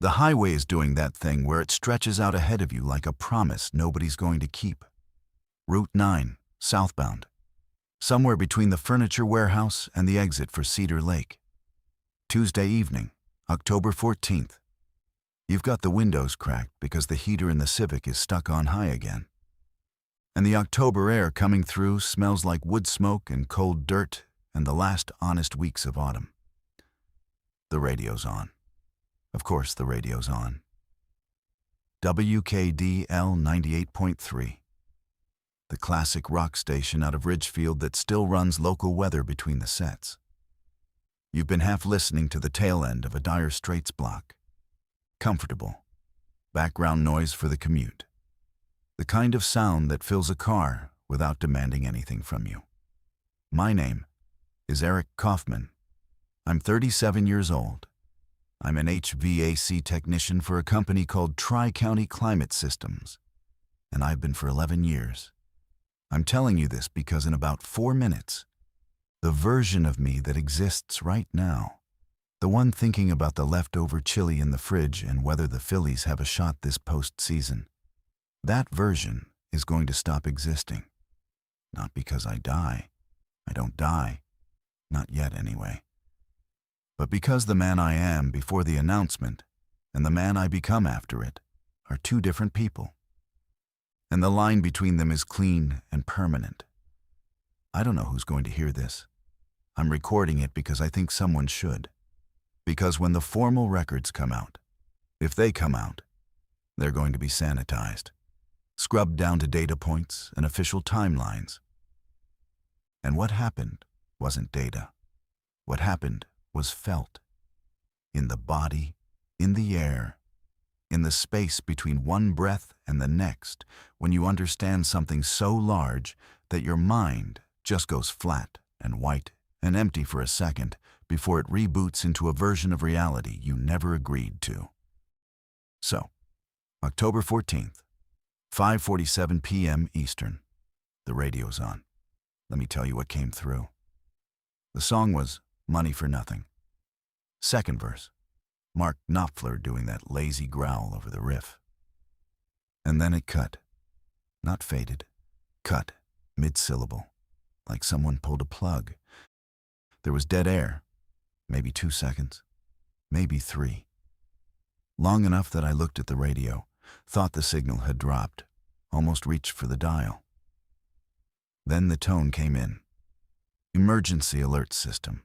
The highway is doing that thing where it stretches out ahead of you like a promise nobody's going to keep. Route 9, southbound. Somewhere between the furniture warehouse and the exit for Cedar Lake. Tuesday evening, October 14th. You've got the windows cracked because the heater in the Civic is stuck on high again. And the October air coming through smells like wood smoke and cold dirt and the last honest weeks of autumn. The radio's on. Of course the radio's on. WKDL 98.3. The classic rock station out of Ridgefield that still runs local weather between the sets. You've been half listening to the tail end of a Dire Straits block. Comfortable. Background noise for the commute. The kind of sound that fills a car without demanding anything from you. My name is Eric Kaufman. I'm 37 years old. I'm an HVAC technician for a company called Tri-County Climate Systems, and I've been for 11 years. I'm telling you this because in about 4 minutes, the version of me that exists right now, the one thinking about the leftover chili in the fridge and whether the Phillies have a shot this postseason, that version is going to stop existing. Not because I die. I don't die. Not yet, anyway. But because the man I am before the announcement and the man I become after it are two different people. And the line between them is clean and permanent. I don't know who's going to hear this. I'm recording it because I think someone should. Because when the formal records come out, if they come out, they're going to be sanitized, scrubbed down to data points and official timelines. And what happened wasn't data. What happened was felt. In the body, in the air, in the space between one breath and the next, when you understand something so large that your mind just goes flat and white and empty for a second before it reboots into a version of reality you never agreed to. So, October 14th, 5:47 p.m. Eastern. The radio's on. Let me tell you what came through. The song was Money for Nothing. Second verse, Mark Knopfler doing that lazy growl over the riff. And then it cut. Not faded. Cut, mid-syllable, like someone pulled a plug. There was dead air, maybe 2 seconds, maybe 3. Long enough that I looked at the radio, thought the signal had dropped, almost reached for the dial. Then the tone came in. Emergency alert system.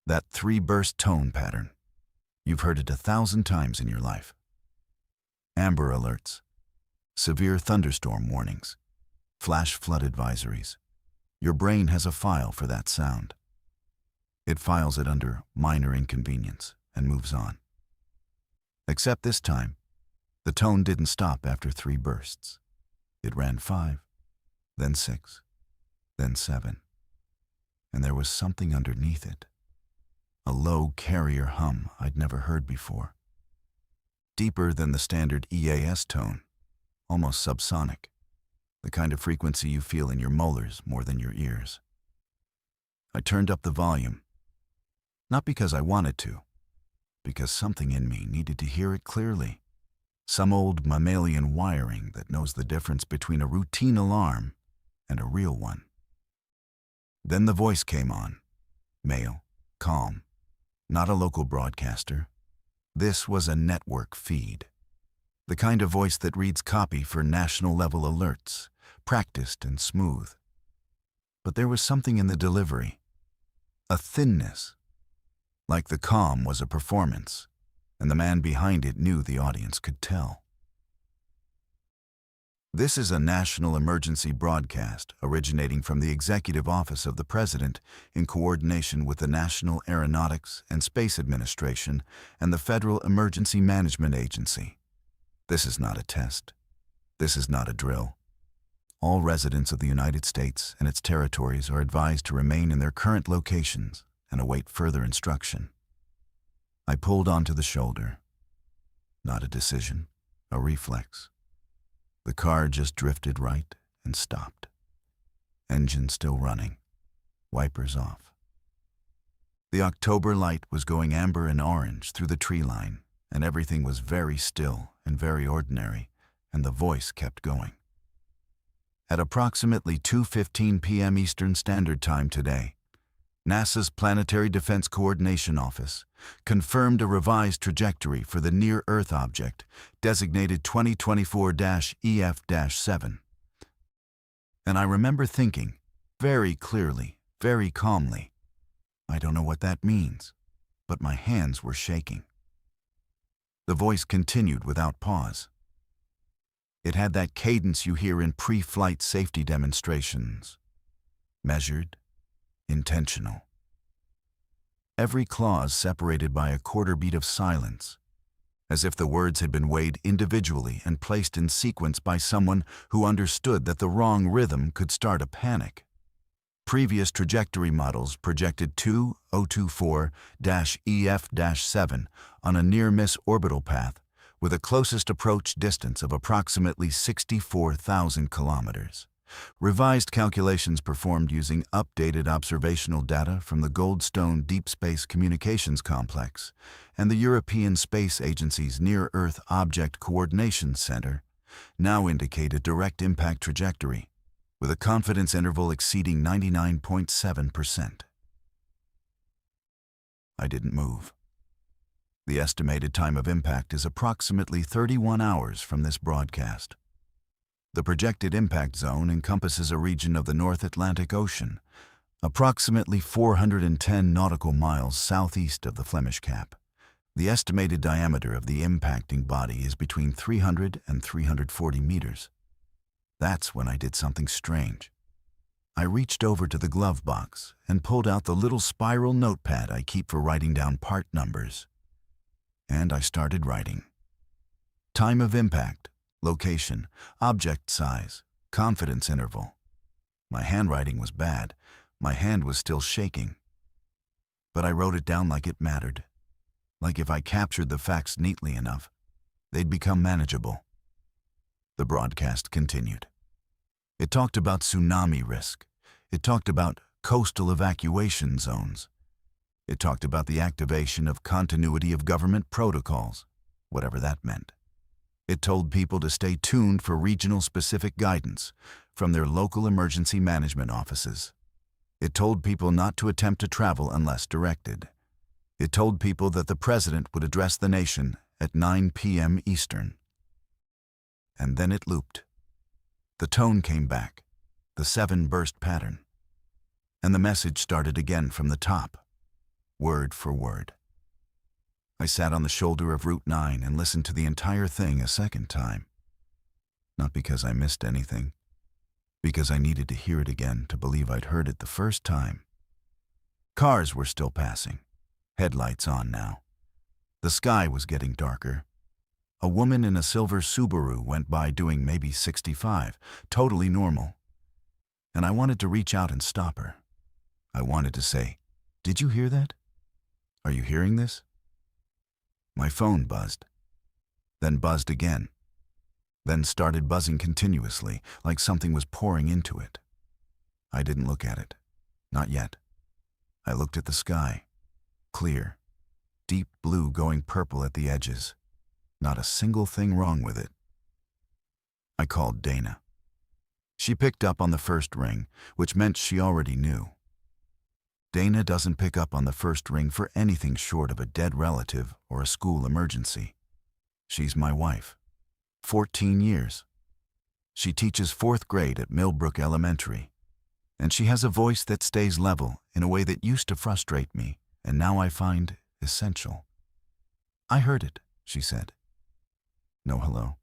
That 3-burst tone pattern. You've heard it 1,000 times in your life. Amber alerts. Severe thunderstorm warnings. Flash flood advisories. Your brain has a file for that sound. It files it under minor inconvenience and moves on. Except this time, the tone didn't stop after 3 bursts. It ran 5, then 6, then 7. And there was something underneath it. A low carrier hum I'd never heard before. Deeper than the standard EAS tone, almost subsonic. The kind of frequency you feel in your molars more than your ears. I turned up the volume. Not because I wanted to, because something in me needed to hear it clearly. Some old mammalian wiring that knows the difference between a routine alarm and a real one. Then the voice came on. Male, calm, not a local broadcaster. This was a network feed. The kind of voice that reads copy for national-level alerts, practiced and smooth. But there was something in the delivery, a thinness. Like the calm was a performance, and the man behind it knew the audience could tell. This is a national emergency broadcast originating from the Executive Office of the President in coordination with the National Aeronautics and Space Administration and the Federal Emergency Management Agency. This is not a test. This is not a drill. All residents of the United States and its territories are advised to remain in their current locations and await further instruction. I pulled onto the shoulder. Not a decision, a reflex. The car just drifted right and stopped. Engine still running, wipers off. The October light was going amber and orange through the tree line and everything was very still and very ordinary, and the voice kept going. At approximately 2:15 p.m. Eastern Standard Time today, NASA's Planetary Defense Coordination Office confirmed a revised trajectory for the near-Earth object designated 2024-EF-7. And I remember thinking, very clearly, very calmly, I don't know what that means, but my hands were shaking. The voice continued without pause. It had that cadence you hear in pre-flight safety demonstrations. Measured, intentional. Every clause separated by a quarter beat of silence, as if the words had been weighed individually and placed in sequence by someone who understood that the wrong rhythm could start a panic. Previous trajectory models projected 2024-EF-7 on a near-miss orbital path with a closest approach distance of approximately 64,000 kilometers. Revised calculations performed using updated observational data from the Goldstone Deep Space Communications Complex and the European Space Agency's Near-Earth Object Coordination Center now indicate a direct impact trajectory with a confidence interval exceeding 99.7%. I didn't move. The estimated time of impact is approximately 31 hours from this broadcast. The projected impact zone encompasses a region of the North Atlantic Ocean, approximately 410 nautical miles southeast of the Flemish Cap. The estimated diameter of the impacting body is between 300 and 340 meters. That's when I did something strange. I reached over to the glove box and pulled out the little spiral notepad I keep for writing down part numbers. And I started writing. Time of impact, location, object size, confidence interval. My handwriting was bad. My hand was still shaking. But I wrote it down like it mattered. Like if I captured the facts neatly enough, they'd become manageable. The broadcast continued. It talked about tsunami risk. It talked about coastal evacuation zones. It talked about the activation of continuity of government protocols, whatever that meant. It told people to stay tuned for regional-specific guidance from their local emergency management offices. It told people not to attempt to travel unless directed. It told people that the president would address the nation at 9 p.m. Eastern. And then it looped. The tone came back, the 7-burst pattern. And the message started again from the top, word for word. I sat on the shoulder of Route 9 and listened to the entire thing a second time. Not because I missed anything, because I needed to hear it again to believe I'd heard it the first time. Cars were still passing, headlights on now. The sky was getting darker. A woman in a silver Subaru went by doing maybe 65, totally normal. And I wanted to reach out and stop her. I wanted to say, "Did you hear that? Are you hearing this?" My phone buzzed, then buzzed again, then started buzzing continuously, like something was pouring into it. I didn't look at it. Not yet. I looked at the sky. Clear. Deep blue going purple at the edges. Not a single thing wrong with it. I called Dana. She picked up on the first ring, which meant she already knew. Dana doesn't pick up on the first ring for anything short of a dead relative or a school emergency. She's my wife. 14 years. She teaches 4th grade at Millbrook Elementary, and she has a voice that stays level in a way that used to frustrate me, and now I find essential. "I heard it," she said. No hello.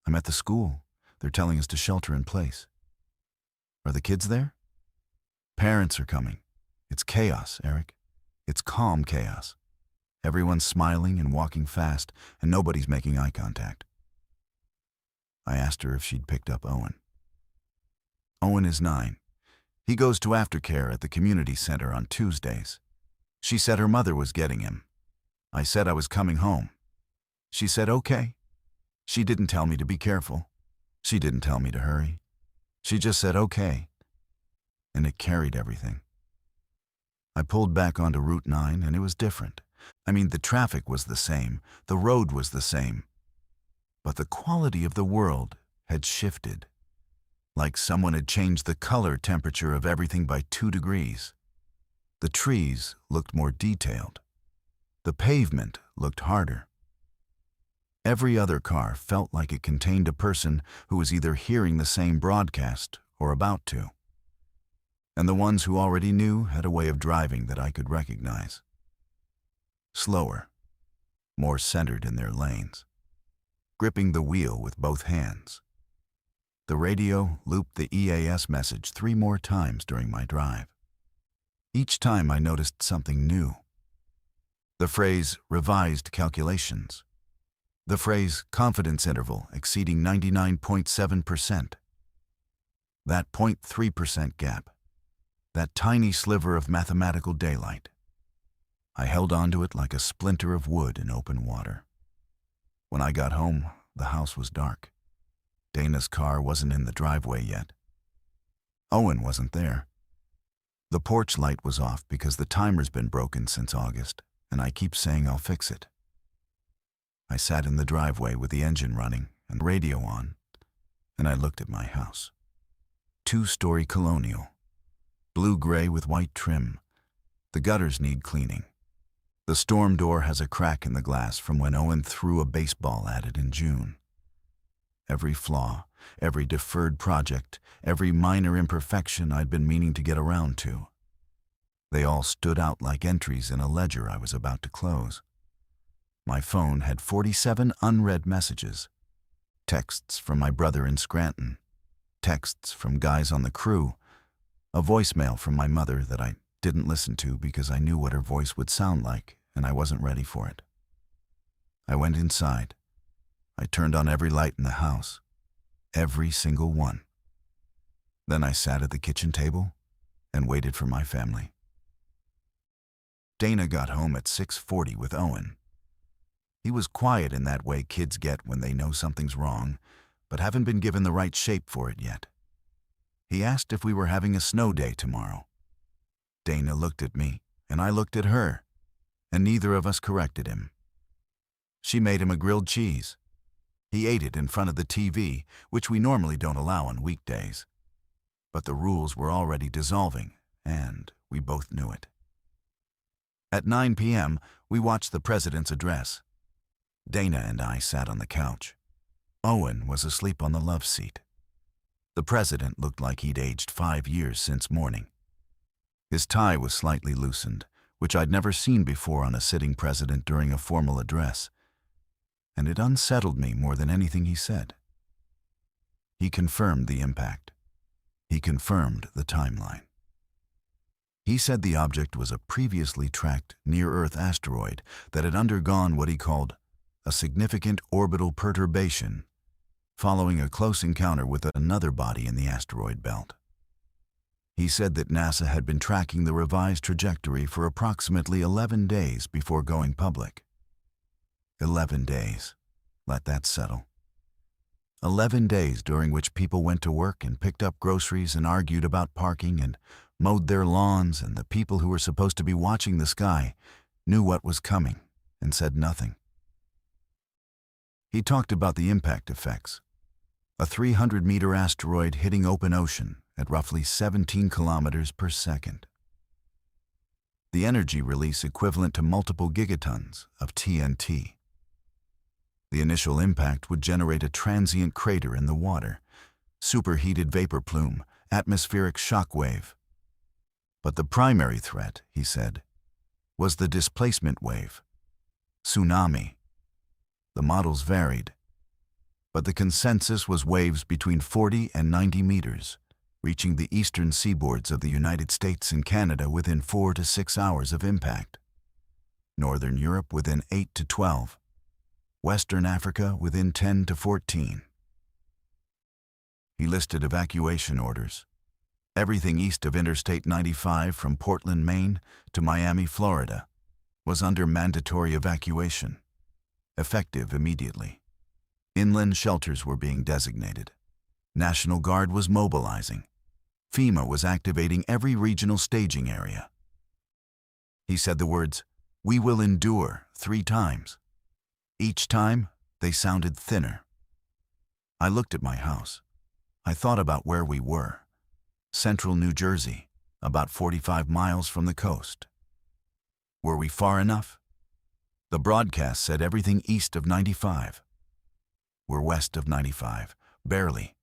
"I'm at the school. They're telling us to shelter in place." "Are the kids there?" "Parents are coming. It's chaos, Eric. It's calm chaos. Everyone's smiling and walking fast, and nobody's making eye contact." I asked her if she'd picked up Owen. Owen is 9. He goes to aftercare at the community center on Tuesdays. She said her mother was getting him. I said I was coming home. She said, "Okay." She didn't tell me to be careful. She didn't tell me to hurry. She just said, "Okay." And it carried everything. I pulled back onto Route 9, and it was different. I mean, the traffic was the same, the road was the same, but the quality of the world had shifted, like someone had changed the color temperature of everything by 2 degrees. The trees looked more detailed. The pavement looked harder. Every other car felt like it contained a person who was either hearing the same broadcast or about to. And the ones who already knew had a way of driving that I could recognize. Slower, more centered in their lanes, gripping the wheel with both hands. The radio looped the EAS message 3 more times during my drive. Each time I noticed something new. The phrase revised calculations. The phrase confidence interval exceeding 99.7%. That 0.3% gap. That tiny sliver of mathematical daylight. I held onto it like a splinter of wood in open water. When I got home, the house was dark. Dana's car wasn't in the driveway yet. Owen wasn't there. The porch light was off because the timer's been broken since August, and I keep saying I'll fix it. I sat in the driveway with the engine running and the radio on, and I looked at my house. 2-story colonial, blue-gray with white trim. The gutters need cleaning. The storm door has a crack in the glass from when Owen threw a baseball at it in June. Every flaw, every deferred project, every minor imperfection I'd been meaning to get around to. They all stood out like entries in a ledger I was about to close. My phone had 47 unread messages. Texts from my brother in Scranton. Texts from guys on the crew. A voicemail from my mother that I didn't listen to because I knew what her voice would sound like and I wasn't ready for it. I went inside. I turned on every light in the house. Every single one. Then I sat at the kitchen table and waited for my family. Dana got home at 6:40 with Owen. He was quiet in that way kids get when they know something's wrong, but haven't been given the right shape for it yet. He asked if we were having a snow day tomorrow. Dana looked at me, and I looked at her, and neither of us corrected him. She made him a grilled cheese. He ate it in front of the TV, which we normally don't allow on weekdays. But the rules were already dissolving, and we both knew it. At 9 p.m., we watched the president's address. Dana and I sat on the couch. Owen was asleep on the love seat. The president looked like he'd aged 5 years since morning. His tie was slightly loosened, which I'd never seen before on a sitting president during a formal address, and it unsettled me more than anything he said. He confirmed the impact. He confirmed the timeline. He said the object was a previously tracked near-Earth asteroid that had undergone what he called a significant orbital perturbation following a close encounter with another body in the asteroid belt. He said that NASA had been tracking the revised trajectory for approximately 11 days before going public. 11 days. Let that settle. 11 days during which people went to work and picked up groceries and argued about parking and mowed their lawns, and the people who were supposed to be watching the sky knew what was coming and said nothing. He talked about the impact effects. A 300-meter asteroid hitting open ocean at roughly 17 kilometers per second. The energy release equivalent to multiple gigatons of TNT. The initial impact would generate a transient crater in the water, superheated vapor plume, atmospheric shock wave. But the primary threat, he said, was the displacement wave, tsunami. The models varied, but the consensus was waves between 40 and 90 meters, reaching the eastern seaboards of the United States and Canada within 4 to 6 hours of impact, Northern Europe within 8 to 12, Western Africa within 10 to 14. He listed evacuation orders. Everything east of Interstate 95 from Portland, Maine to Miami, Florida, was under mandatory evacuation, effective immediately. Inland shelters were being designated. National Guard was mobilizing. FEMA was activating every regional staging area. He said the words, "We will endure," 3 times. Each time, they sounded thinner. I looked at my house. I thought about where we were. Central New Jersey, about 45 miles from the coast. Were we far enough? The broadcast said everything east of 95. We're west of 95, barely,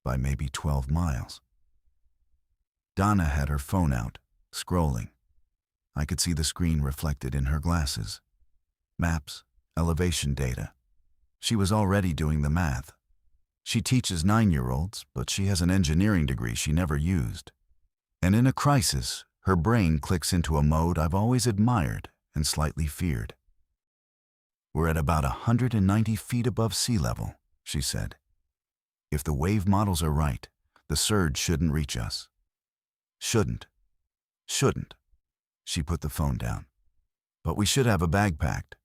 by maybe 12 miles. Donna had her phone out, scrolling. I could see the screen reflected in her glasses. Maps, elevation data. She was already doing the math. She teaches 9-year-olds, but she has an engineering degree she never used. And in a crisis, her brain clicks into a mode I've always admired and slightly feared. "We're at about 190 feet above sea level," she said. "If the wave models are right, the surge shouldn't reach us." Shouldn't. She put the phone down. "But we should have a bag packed."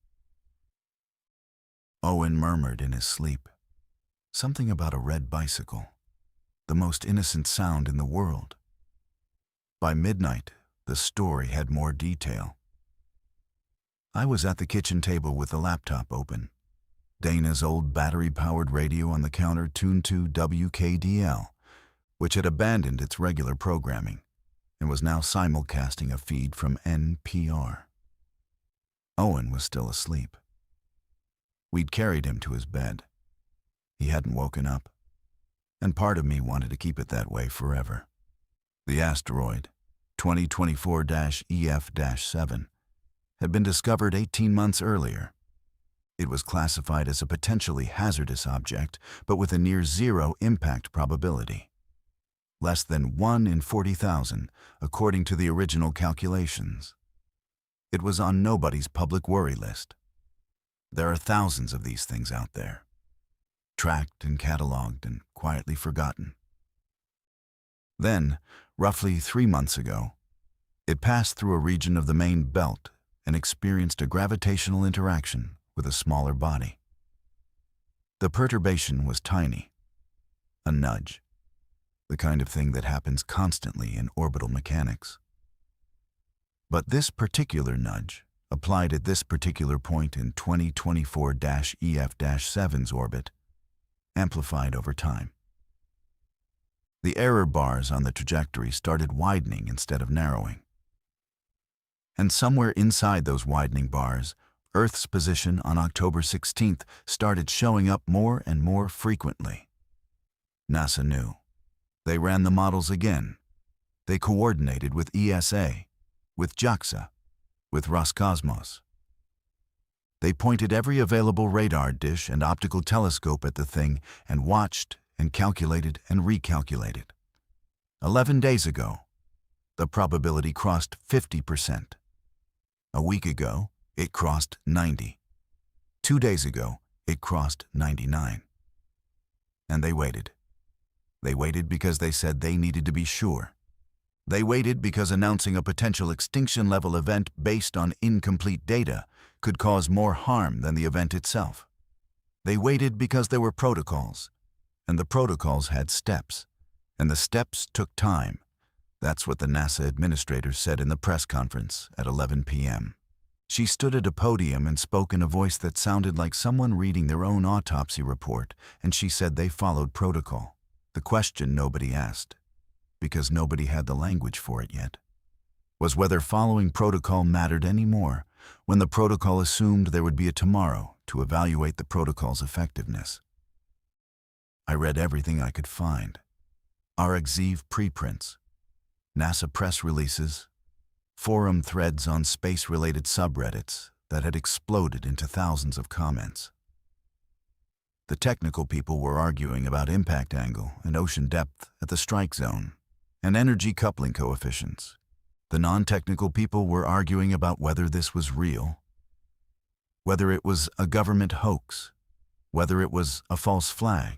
Owen murmured in his sleep. Something about a red bicycle. The most innocent sound in the world. By midnight, the story had more detail. I was at the kitchen table with the laptop open. Dana's old battery-powered radio on the counter tuned to WKDL, which had abandoned its regular programming and was now simulcasting a feed from NPR. Owen was still asleep. We'd carried him to his bed. He hadn't woken up, and part of me wanted to keep it that way forever. The asteroid, 2024-EF-7, had been discovered 18 months earlier. It was classified as a potentially hazardous object, but with a near-zero impact probability. Less than 1 in 40,000, according to the original calculations. It was on nobody's public worry list. There are thousands of these things out there, tracked and cataloged and quietly forgotten. Then, roughly 3 months ago, it passed through a region of the main belt and experienced a gravitational interaction with a smaller body. The perturbation was tiny, a nudge, the kind of thing that happens constantly in orbital mechanics. But this particular nudge, applied at this particular point in 2024-EF-7's orbit, amplified over time. The error bars on the trajectory started widening instead of narrowing. And somewhere inside those widening bars, Earth's position on October 16th started showing up more and more frequently. NASA knew. They ran the models again. They coordinated with ESA, with JAXA, with Roscosmos. They pointed every available radar dish and optical telescope at the thing and watched and calculated and recalculated. 11 days ago, the probability crossed 50%. A week ago, it crossed 90. 2 days ago, it crossed 99. And they waited. They waited because they said they needed to be sure. They waited because announcing a potential extinction-level event based on incomplete data could cause more harm than the event itself. They waited because there were protocols, and the protocols had steps, and the steps took time. That's what the NASA administrator said in the press conference at 11 p.m. She stood at a podium and spoke in a voice that sounded like someone reading their own autopsy report, and she said they followed protocol. The question nobody asked, because nobody had the language for it yet, was whether following protocol mattered anymore when the protocol assumed there would be a tomorrow to evaluate the protocol's effectiveness. I read everything I could find. RxEve preprints, NASA press releases, forum threads on space-related subreddits that had exploded into thousands of comments. The technical people were arguing about impact angle and ocean depth at the strike zone and energy coupling coefficients. The non-technical people were arguing about whether this was real, whether it was a government hoax, whether it was a false flag,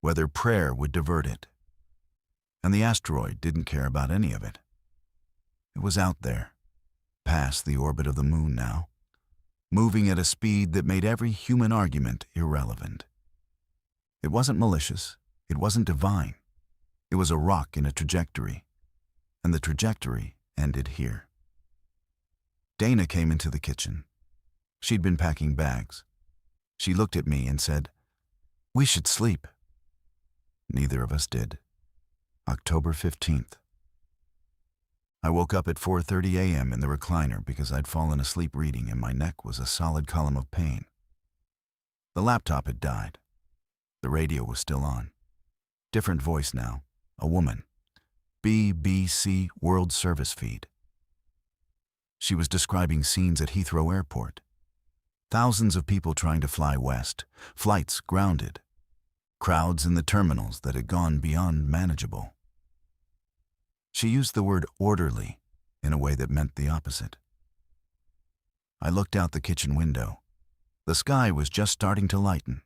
whether prayer would divert it. And the asteroid didn't care about any of it. It was out there, past the orbit of the moon now, moving at a speed that made every human argument irrelevant. It wasn't malicious, it wasn't divine. It was a rock in a trajectory, and the trajectory ended here. Dana came into the kitchen. She'd been packing bags. She looked at me and said, "We should sleep." Neither of us did. October 15th. I woke up at 4:30 a.m. in the recliner because I'd fallen asleep reading and my neck was a solid column of pain. The laptop had died. The radio was still on. Different voice now. A woman. BBC World Service feed. She was describing scenes at Heathrow Airport. Thousands of people trying to fly west, flights grounded, crowds in the terminals that had gone beyond manageable. She used the word orderly in a way that meant the opposite. I looked out the kitchen window. The sky was just starting to lighten.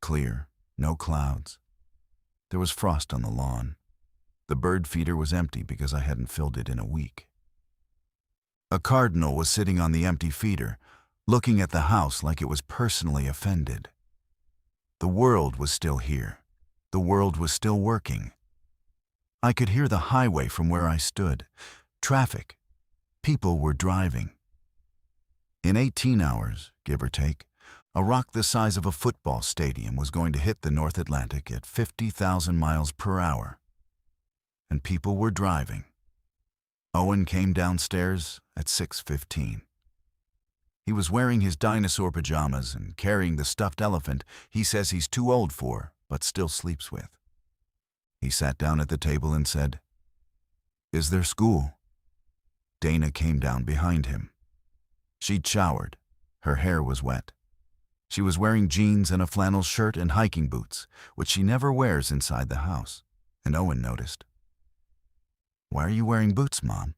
Clear, no clouds. There was frost on the lawn. The bird feeder was empty because I hadn't filled it in a week. A cardinal was sitting on the empty feeder, looking at the house like it was personally offended. The world was still here. The world was still working. I could hear the highway from where I stood. Traffic. People were driving. In 18 hours, give or take, a rock the size of a football stadium was going to hit the North Atlantic at 50,000 miles per hour. And people were driving. Owen came downstairs at 6:15. He was wearing his dinosaur pajamas and carrying the stuffed elephant he says he's too old for, but still sleeps with. He sat down at the table and said, "Is there school?" Dana came down behind him. She'd showered. Her hair was wet. She was wearing jeans and a flannel shirt and hiking boots, which she never wears inside the house, and Owen noticed. "Why are you wearing boots, Mom?"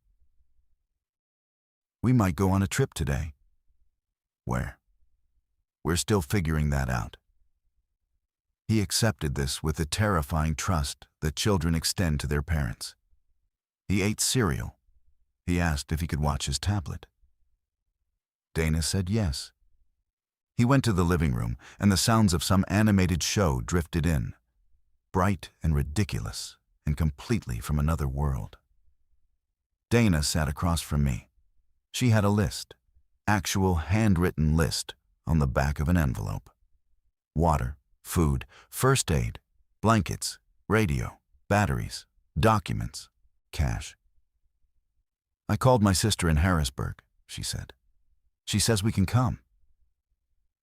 "We might go on a trip today." "Where?" "We're still figuring that out." He accepted this with the terrifying trust that children extend to their parents. He ate cereal. He asked if he could watch his tablet. Dana said yes. He went to the living room, and the sounds of some animated show drifted in, bright and ridiculous, and completely from another world. Dana sat across from me. She had a list, actual handwritten list, on the back of an envelope. Water, food, first aid, blankets, radio, batteries, documents, cash. "I called my sister in Harrisburg," she said. "She says we can come."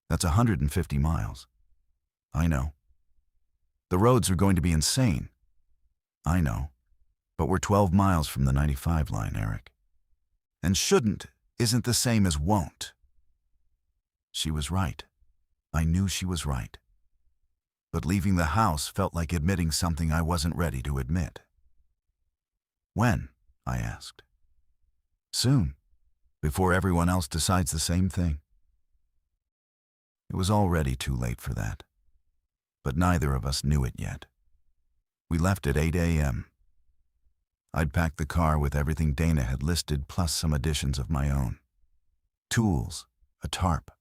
"That's 150 miles. "I know." "The roads are going to be insane." "I know. But we're 12 miles from the 95 line, Eric. And shouldn't isn't the same as won't." She was right. I knew she was right. But leaving the house felt like admitting something I wasn't ready to admit. "When?" I asked. "Soon, before everyone else decides the same thing." It was already too late for that. But neither of us knew it yet. We left at 8 a.m. I'd packed the car with everything Dana had listed plus some additions of my own. Tools, a tarp,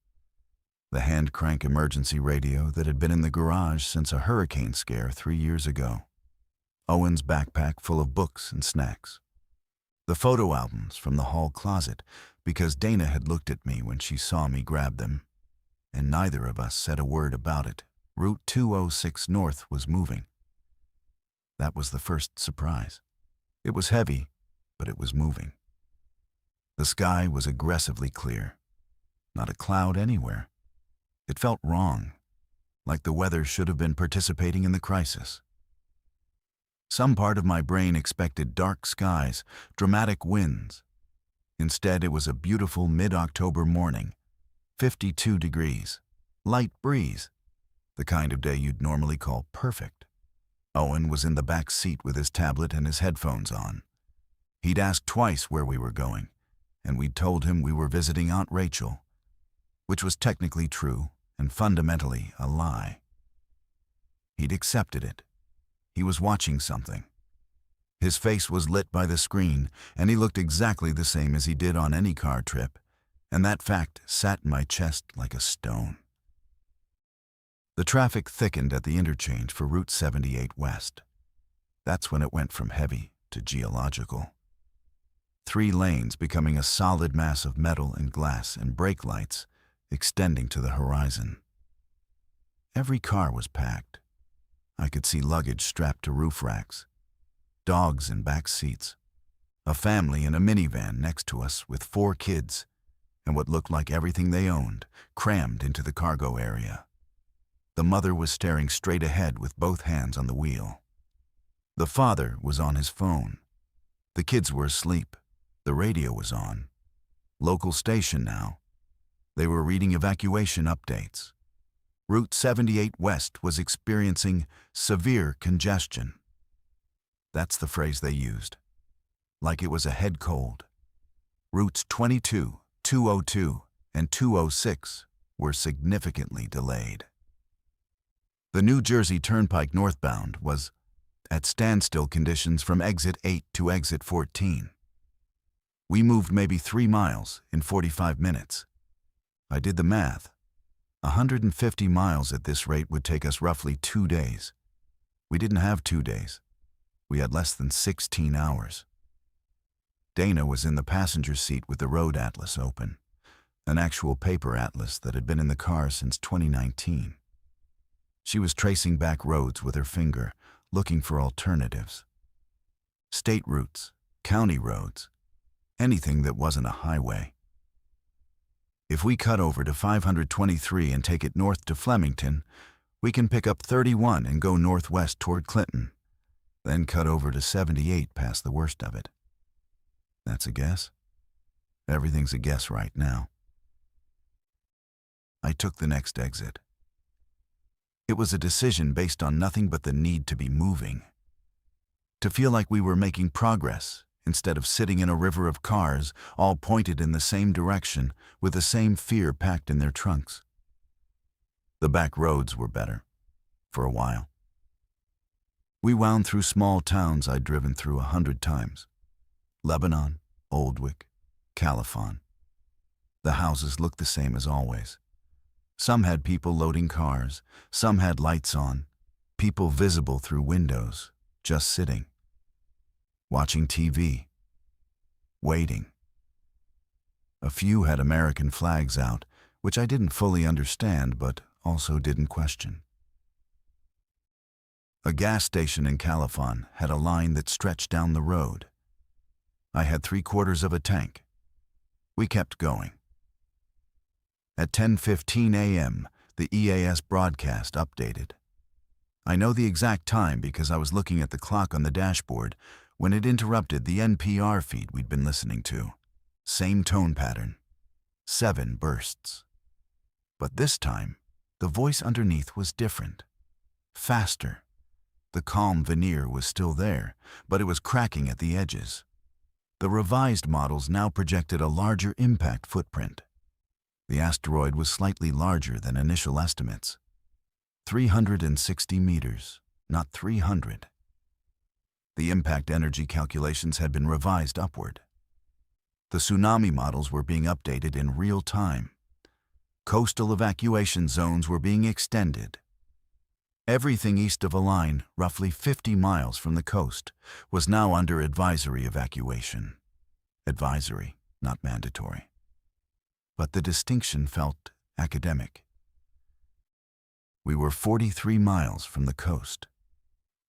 the hand crank emergency radio that had been in the garage since a hurricane scare 3 years ago. Owen's backpack full of books and snacks. The photo albums from the hall closet because Dana had looked at me when she saw me grab them. And neither of us said a word about it. Route 206 North was moving. That was the first surprise. It was heavy, but it was moving. The sky was aggressively clear. Not a cloud anywhere. It felt wrong, like the weather should have been participating in the crisis. Some part of my brain expected dark skies, dramatic winds. Instead, it was a beautiful mid-October morning, 52 degrees, light breeze, the kind of day you'd normally call perfect. Owen was in the back seat with his tablet and his headphones on. He'd asked twice where we were going, and we'd told him we were visiting Aunt Rachel, which was technically true and fundamentally a lie. He'd accepted it. He was watching something. His face was lit by the screen, and he looked exactly the same as he did on any car trip, and that fact sat in my chest like a stone. The traffic thickened at the interchange for Route 78 West. That's when it went from heavy to geological. 3 lanes becoming a solid mass of metal and glass and brake lights extending to the horizon. Every car was packed. I could see luggage strapped to roof racks, dogs in back seats, a family in a minivan next to us with 4 kids, and what looked like everything they owned crammed into the cargo area. The mother was staring straight ahead with both hands on the wheel. The father was on his phone. The kids were asleep. The radio was on. Local station now. They were reading evacuation updates. Route 78 West was experiencing severe congestion. That's the phrase they used. Like it was a head cold. Routes 22, 202, and 206 were significantly delayed. The New Jersey Turnpike northbound was at standstill conditions from exit 8 to exit 14. We moved maybe 3 miles in 45 minutes. I did the math. 150 miles at this rate would take us roughly 2 days. We didn't have 2 days. We had less than 16 hours. Dana was in the passenger seat with the road atlas open, an actual paper atlas that had been in the car since 2019. She was tracing back roads with her finger, looking for alternatives. State routes, county roads, anything that wasn't a highway. If we cut over to 523 and take it north to Flemington, we can pick up 31 and go northwest toward Clinton, then cut over to 78 past the worst of it. That's a guess? Everything's a guess right now. I took the next exit. It was a decision based on nothing but the need to be moving. To feel like we were making progress instead of sitting in a river of cars all pointed in the same direction with the same fear packed in their trunks. The back roads were better, for a while. We wound through small towns I'd driven through 100 times. Lebanon, Oldwick, Califon. The houses looked the same as always. Some had people loading cars, some had lights on, people visible through windows, just sitting, watching TV, waiting. A few had American flags out, which I didn't fully understand but also didn't question. A gas station in Califon had a line that stretched down the road. I had 3/4 of a tank. We kept going. At 10:15 a.m., the EAS broadcast updated. I know the exact time because I was looking at the clock on the dashboard when it interrupted the NPR feed we'd been listening to. Same tone pattern. 7 bursts. But this time, the voice underneath was different. Faster. The calm veneer was still there, but it was cracking at the edges. The revised models now projected a larger impact footprint. The asteroid was slightly larger than initial estimates. 360 meters, not 300. The impact energy calculations had been revised upward. The tsunami models were being updated in real time. Coastal evacuation zones were being extended. Everything east of a line, roughly 50 miles from the coast, was now under advisory evacuation. Advisory, not mandatory. But the distinction felt academic. We were 43 miles from the coast,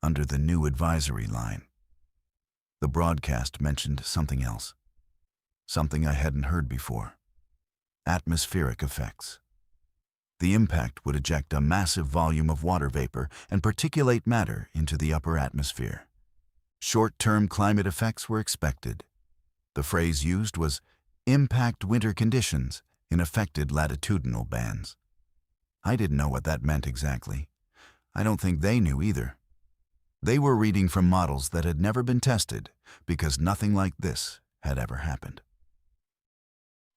under the new advisory line. The broadcast mentioned something else, something I hadn't heard before. Atmospheric effects. The impact would eject a massive volume of water vapor and particulate matter into the upper atmosphere. Short-term climate effects were expected. The phrase used was impact winter conditions in affected latitudinal bands. I didn't know what that meant exactly. I don't think they knew either. They were reading from models that had never been tested because nothing like this had ever happened.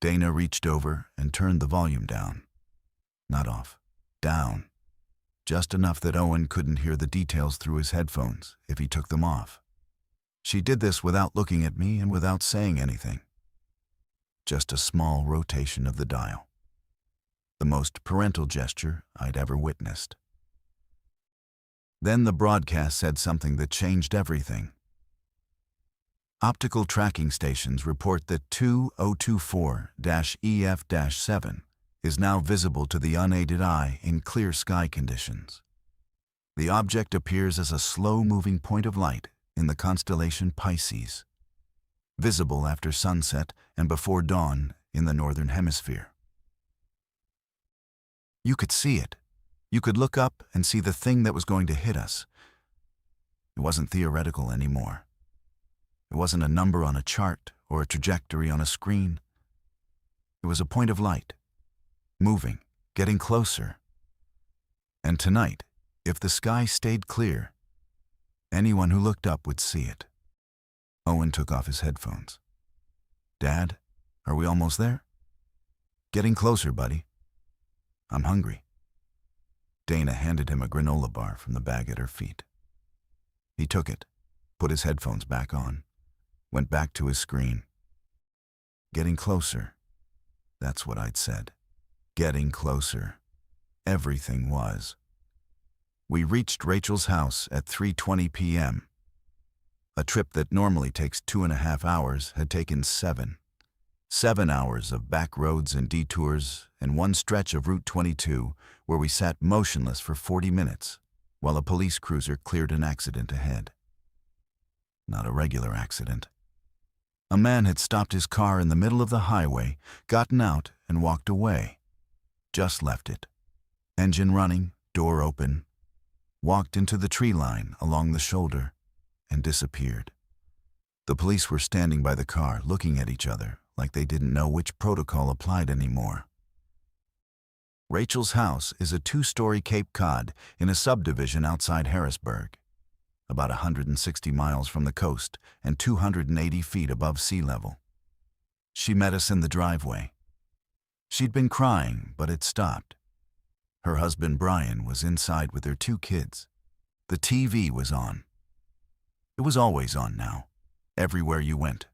Dana reached over and turned the volume down. Not off. Down. Just enough that Owen couldn't hear the details through his headphones if he took them off. She did this without looking at me and without saying anything. Just a small rotation of the dial. The most parental gesture I'd ever witnessed. Then the broadcast said something that changed everything. Optical tracking stations report that 2024-EF-7 is now visible to the unaided eye in clear sky conditions. The object appears as a slow-moving point of light in the constellation Pisces, visible after sunset and before dawn in the northern hemisphere. You could see it. You could look up and see the thing that was going to hit us. It wasn't theoretical anymore. It wasn't a number on a chart or a trajectory on a screen. It was a point of light, moving, getting closer. And tonight, if the sky stayed clear, anyone who looked up would see it. Owen took off his headphones. "Dad, are we almost there?" "Getting closer, buddy." "I'm hungry." Dana handed him a granola bar from the bag at her feet. He took it, put his headphones back on, went back to his screen. Getting closer. That's what I'd said. Getting closer. Everything was. We reached Rachel's house at 3:20 p.m. A trip that normally takes 2.5 hours had taken 7. 7 hours of back roads and detours and one stretch of Route 22 where we sat motionless for 40 minutes while a police cruiser cleared an accident ahead. Not a regular accident. A man had stopped his car in the middle of the highway, gotten out, and walked away. Just left it. Engine running, door open. Walked into the tree line along the shoulder and disappeared. The police were standing by the car looking at each other like they didn't know which protocol applied anymore. Rachel's house is a 2-story Cape Cod in a subdivision outside Harrisburg, about 160 miles from the coast and 280 feet above sea level. She met us in the driveway. She'd been crying, but had stopped. Her husband Brian was inside with their 2 kids. The TV was on. It was always on now, everywhere you went.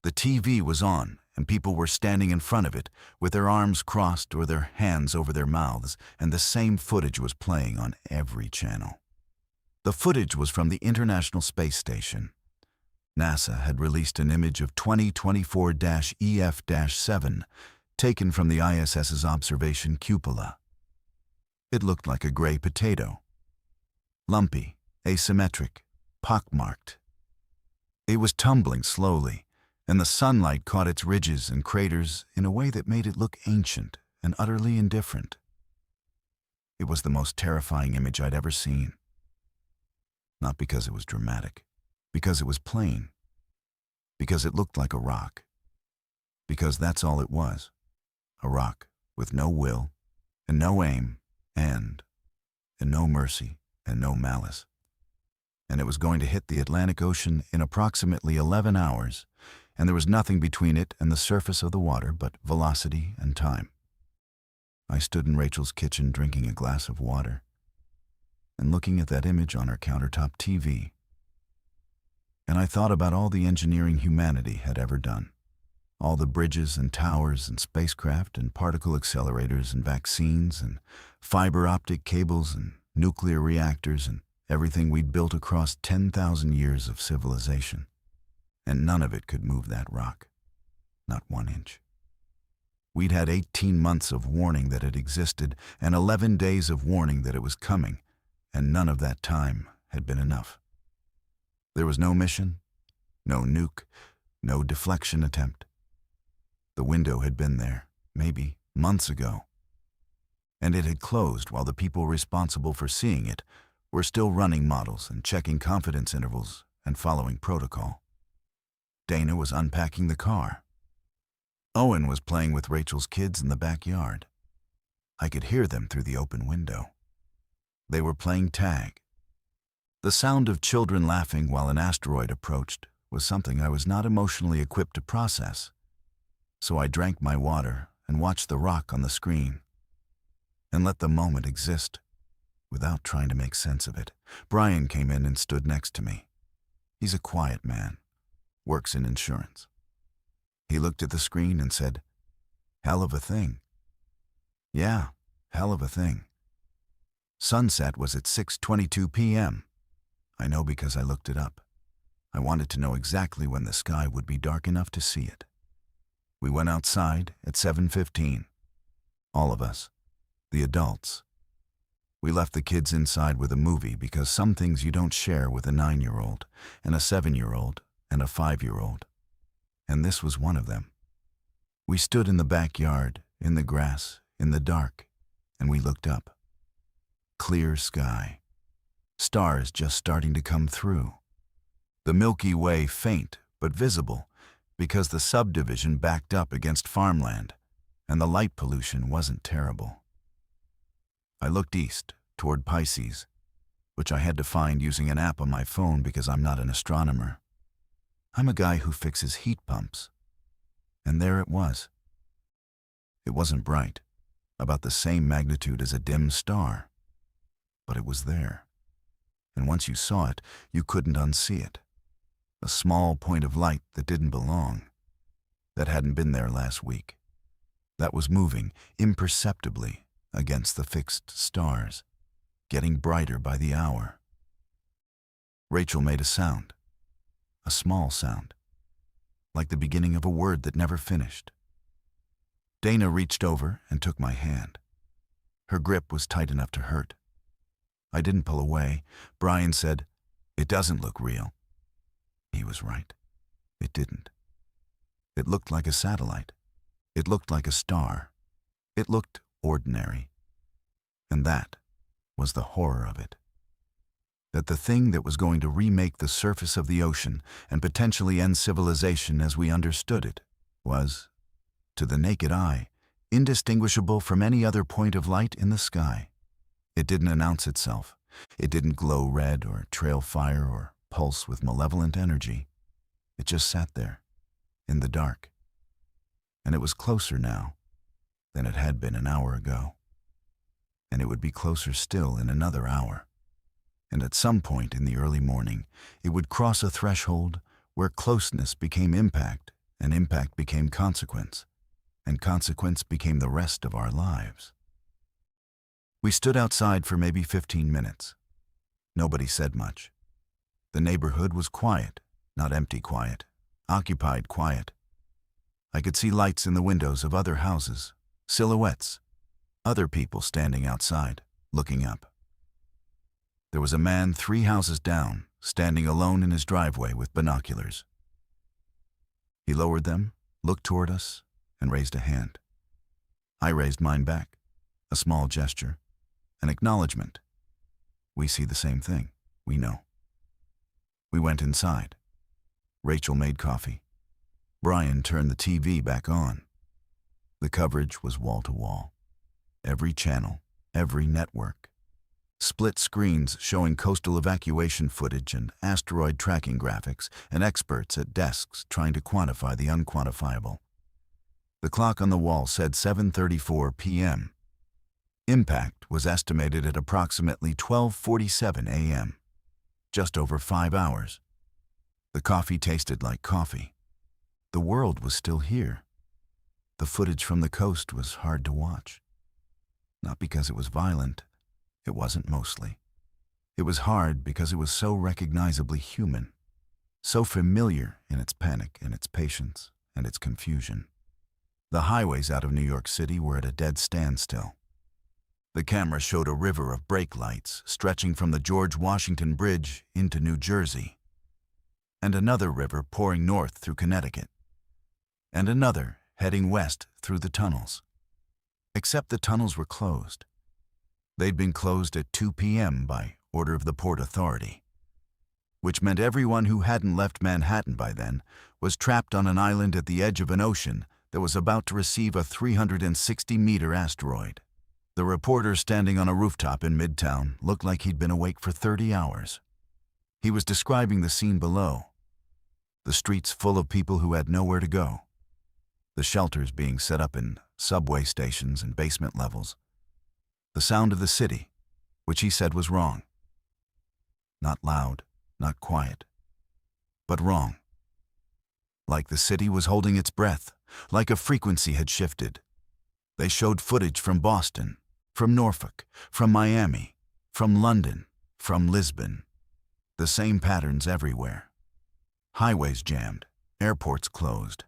The TV was on, and people were standing in front of it with their arms crossed or their hands over their mouths, and the same footage was playing on every channel. The footage was from the International Space Station. NASA had released an image of 2024-EF-7 taken from the ISS's observation cupola. It looked like a gray potato. Lumpy, asymmetric, pockmarked. It was tumbling slowly, and the sunlight caught its ridges and craters in a way that made it look ancient and utterly indifferent. It was the most terrifying image I'd ever seen. Not because it was dramatic, because it was plain, because it looked like a rock, because that's all it was, a rock with no will and no aim and no mercy and no malice. And it was going to hit the Atlantic Ocean in approximately 11 hours, and there was nothing between it and the surface of the water but velocity and time. I stood in Rachel's kitchen drinking a glass of water and looking at that image on her countertop TV. And I thought about all the engineering humanity had ever done. All the bridges and towers and spacecraft and particle accelerators and vaccines and fiber optic cables and nuclear reactors and everything we'd built across 10,000 years of civilization. And none of it could move that rock. Not 1 inch. We'd had 18 months of warning that it existed and 11 days of warning that it was coming, and none of that time had been enough. There was no mission, no nuke, no deflection attempt. The window had been there, maybe months ago, and it had closed while the people responsible for seeing it were still running models and checking confidence intervals and following protocol. Dana was unpacking the car. Owen was playing with Rachel's kids in the backyard. I could hear them through the open window. They were playing tag. The sound of children laughing while an asteroid approached was something I was not emotionally equipped to process. So I drank my water and watched the rock on the screen and let the moment exist without trying to make sense of it. Brian came in and stood next to me. He's a quiet man, works in insurance. He looked at the screen and said, "Hell of a thing." "Yeah, hell of a thing." Sunset was at 6:22 p.m. I know because I looked it up. I wanted to know exactly when the sky would be dark enough to see it. We went outside at 7:15. All of us, the adults. We left the kids inside with a movie because some things you don't share with a 9-year-old and a 7-year-old and a 5-year-old. And this was one of them. We stood in the backyard, in the grass, in the dark, and we looked up. Clear sky. Stars just starting to come through. The Milky Way faint but visible because the subdivision backed up against farmland and the light pollution wasn't terrible. I looked east, toward Pisces, which I had to find using an app on my phone because I'm not an astronomer. I'm a guy who fixes heat pumps. And there it was. It wasn't bright, about the same magnitude as a dim star, but it was there. And once you saw it, you couldn't unsee it. A small point of light that didn't belong, that hadn't been there last week, that was moving imperceptibly against the fixed stars, getting brighter by the hour. Rachel made a sound, a small sound, like the beginning of a word that never finished. Dana reached over and took my hand. Her grip was tight enough to hurt. I didn't pull away. Brian said, "It doesn't look real." He was right. It didn't. It looked like a satellite. It looked like a star. It looked ordinary. And that was the horror of it. That the thing that was going to remake the surface of the ocean and potentially end civilization as we understood it was, to the naked eye, indistinguishable from any other point of light in the sky. It didn't announce itself. It didn't glow red or trail fire or pulse with malevolent energy. It just sat there, in the dark. And it was closer now than it had been an hour ago. And it would be closer still in another hour. And at some point in the early morning, it would cross a threshold where closeness became impact, and impact became consequence, and consequence became the rest of our lives. We stood outside for maybe 15 minutes. Nobody said much. The neighborhood was quiet, not empty quiet, occupied quiet. I could see lights in the windows of other houses, silhouettes, other people standing outside, looking up. There was a man 3 houses down, standing alone in his driveway with binoculars. He lowered them, looked toward us, and raised a hand. I raised mine back, a small gesture, an acknowledgement. We see the same thing, we know. We went inside. Rachel made coffee. Brian turned the TV back on. The coverage was wall to wall. Every channel, every network. Split screens showing coastal evacuation footage and asteroid tracking graphics, and experts at desks trying to quantify the unquantifiable. The clock on the wall said 7:34 p.m. Impact was estimated at approximately 12:47 a.m. Just over 5 hours. The coffee tasted like coffee. The world was still here. The footage from the coast was hard to watch. Not because it was violent. It wasn't mostly. It was hard because it was so recognizably human, so familiar in its panic and its patience and its confusion. The highways out of New York City were at a dead standstill. The camera showed a river of brake lights stretching from the George Washington Bridge into New Jersey, and another river pouring north through Connecticut, and another heading west through the tunnels. Except the tunnels were closed. They'd been closed at 2 p.m. by order of the Port Authority, which meant everyone who hadn't left Manhattan by then was trapped on an island at the edge of an ocean that was about to receive a 360-meter asteroid. The reporter standing on a rooftop in Midtown looked like he'd been awake for 30 hours. He was describing the scene below. The streets full of people who had nowhere to go. The shelters being set up in subway stations and basement levels. The sound of the city, which he said was wrong. Not loud, not quiet, but wrong. Like the city was holding its breath, like a frequency had shifted. They showed footage from Boston, from Norfolk, from Miami, from London, from Lisbon. The same patterns everywhere. Highways jammed, airports closed.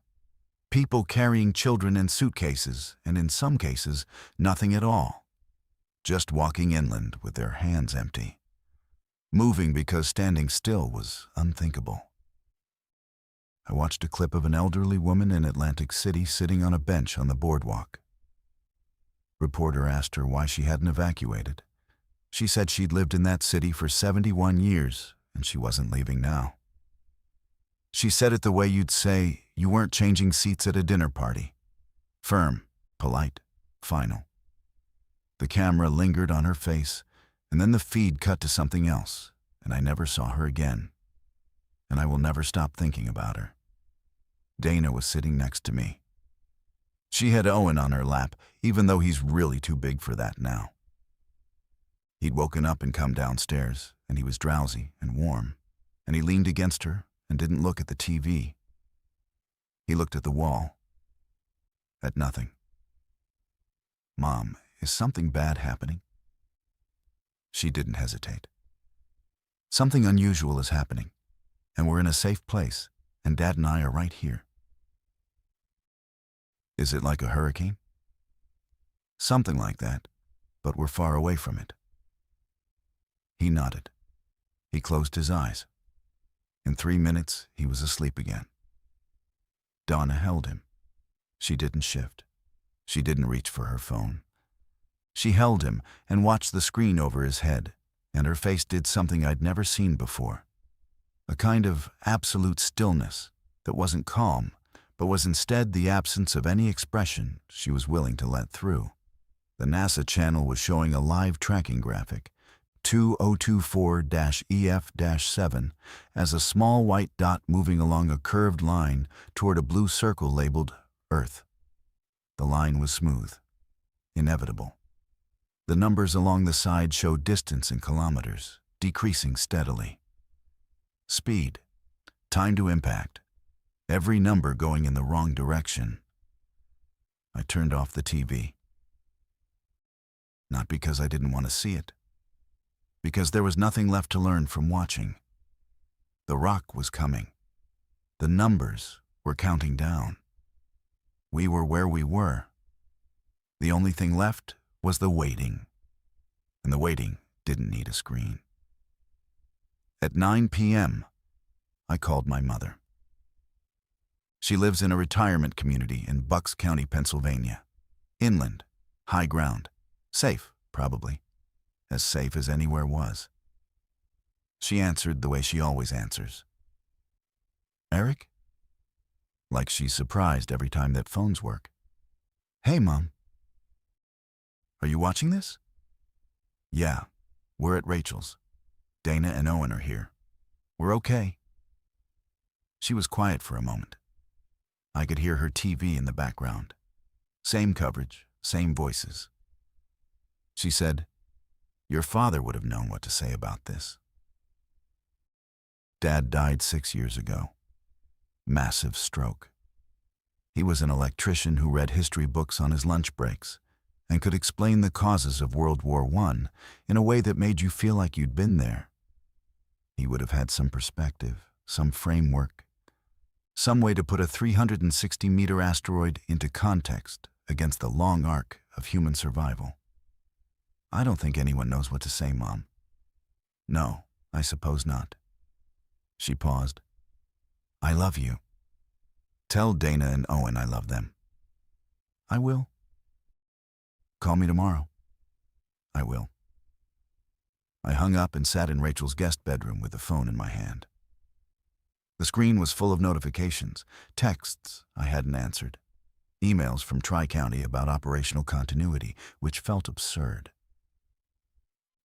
People carrying children in suitcases, and in some cases, nothing at all. Just walking inland with their hands empty. Moving because standing still was unthinkable. I watched a clip of an elderly woman in Atlantic City sitting on a bench on the boardwalk. Reporter asked her why she hadn't evacuated. She said she'd lived in that city for 71 years, and she wasn't leaving now. She said it the way you'd say you weren't changing seats at a dinner party. Firm, polite, final. The camera lingered on her face, and then the feed cut to something else, and I never saw her again. And I will never stop thinking about her. Dana was sitting next to me. She had Owen on her lap, even though he's really too big for that now. He'd woken up and come downstairs, and he was drowsy and warm, and he leaned against her and didn't look at the TV. He looked at the wall. At nothing. "Mom, is something bad happening?" She didn't hesitate. "Something unusual is happening, and we're in a safe place, and Dad and I are right here." "Is it like a hurricane?" "Something like that, but we're far away from it." He nodded. He closed his eyes. In 3 minutes, he was asleep again. Donna held him. She didn't shift. She didn't reach for her phone. She held him and watched the screen over his head, and her face did something I'd never seen before. A kind of absolute stillness that wasn't calm, but was instead the absence of any expression she was willing to let through. The NASA channel was showing a live tracking graphic, 2024-EF-7, as a small white dot moving along a curved line toward a blue circle labeled Earth. The line was smooth, inevitable. The numbers along the side showed distance in kilometers, decreasing steadily. Speed, time to impact, every number going in the wrong direction. I turned off the TV. Not because I didn't want to see it. Because there was nothing left to learn from watching. The rock was coming. The numbers were counting down. We were where we were. The only thing left was the waiting. And the waiting didn't need a screen. At 9 p.m., I called my mother. She lives in a retirement community in Bucks County, Pennsylvania. Inland, high ground, safe, probably. As safe as anywhere was. She answered the way she always answers. "Eric?" Like she's surprised every time that phones work. "Hey, Mom. Are you watching this?" "Yeah, we're at Rachel's. Dana and Owen are here. We're okay." She was quiet for a moment. I could hear her TV in the background. Same coverage, same voices. She said, "Your father would have known what to say about this." Dad died 6 years ago. Massive stroke. He was an electrician who read history books on his lunch breaks and could explain the causes of World War I in a way that made you feel like you'd been there. He would have had some perspective, some framework, some way to put a 360-meter asteroid into context against the long arc of human survival. I don't think anyone knows what to say, Mom. No, I suppose not. She paused. I love you. Tell Dana and Owen I love them. I will. Call me tomorrow. I will. I hung up and sat in Rachel's guest bedroom with the phone in my hand. The screen was full of notifications, texts I hadn't answered, emails from Tri-County about operational continuity, which felt absurd.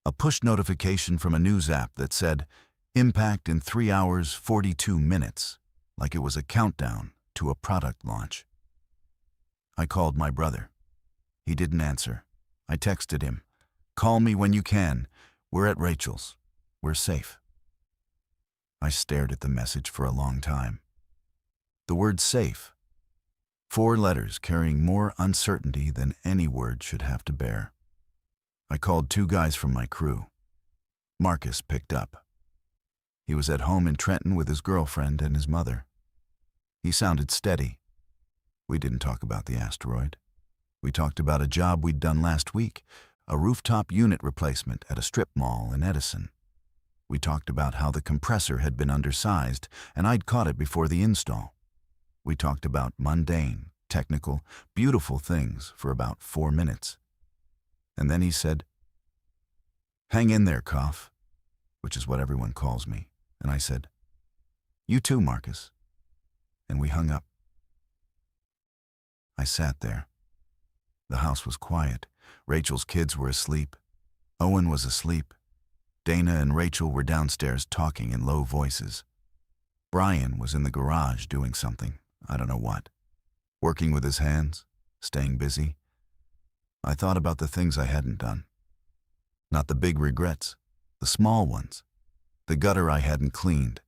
A push notification from a news app that said, "Impact in 3 hours, 42 minutes," like it was a countdown to a product launch. I called my brother. He didn't answer. I texted him, "Call me when you can. We're at Rachel's. We're safe." I stared at the message for a long time. The word safe. 4 letters carrying more uncertainty than any word should have to bear. I called 2 guys from my crew. Marcus picked up. He was at home in Trenton with his girlfriend and his mother. He sounded steady. We didn't talk about the asteroid. We talked about a job we'd done last week, a rooftop unit replacement at a strip mall in Edison. We talked about how the compressor had been undersized and I'd caught it before the install. We talked about mundane, technical, beautiful things for about 4 minutes. And then he said, "Hang in there, Koff," which is what everyone calls me. And I said, "You too, Marcus." And we hung up. I sat there. The house was quiet. Rachel's kids were asleep. Owen was asleep. Dana and Rachel were downstairs talking in low voices. Brian was in the garage doing something, I don't know what. Working with his hands, staying busy. I thought about the things I hadn't done. Not the big regrets, the small ones. The gutter I hadn't cleaned.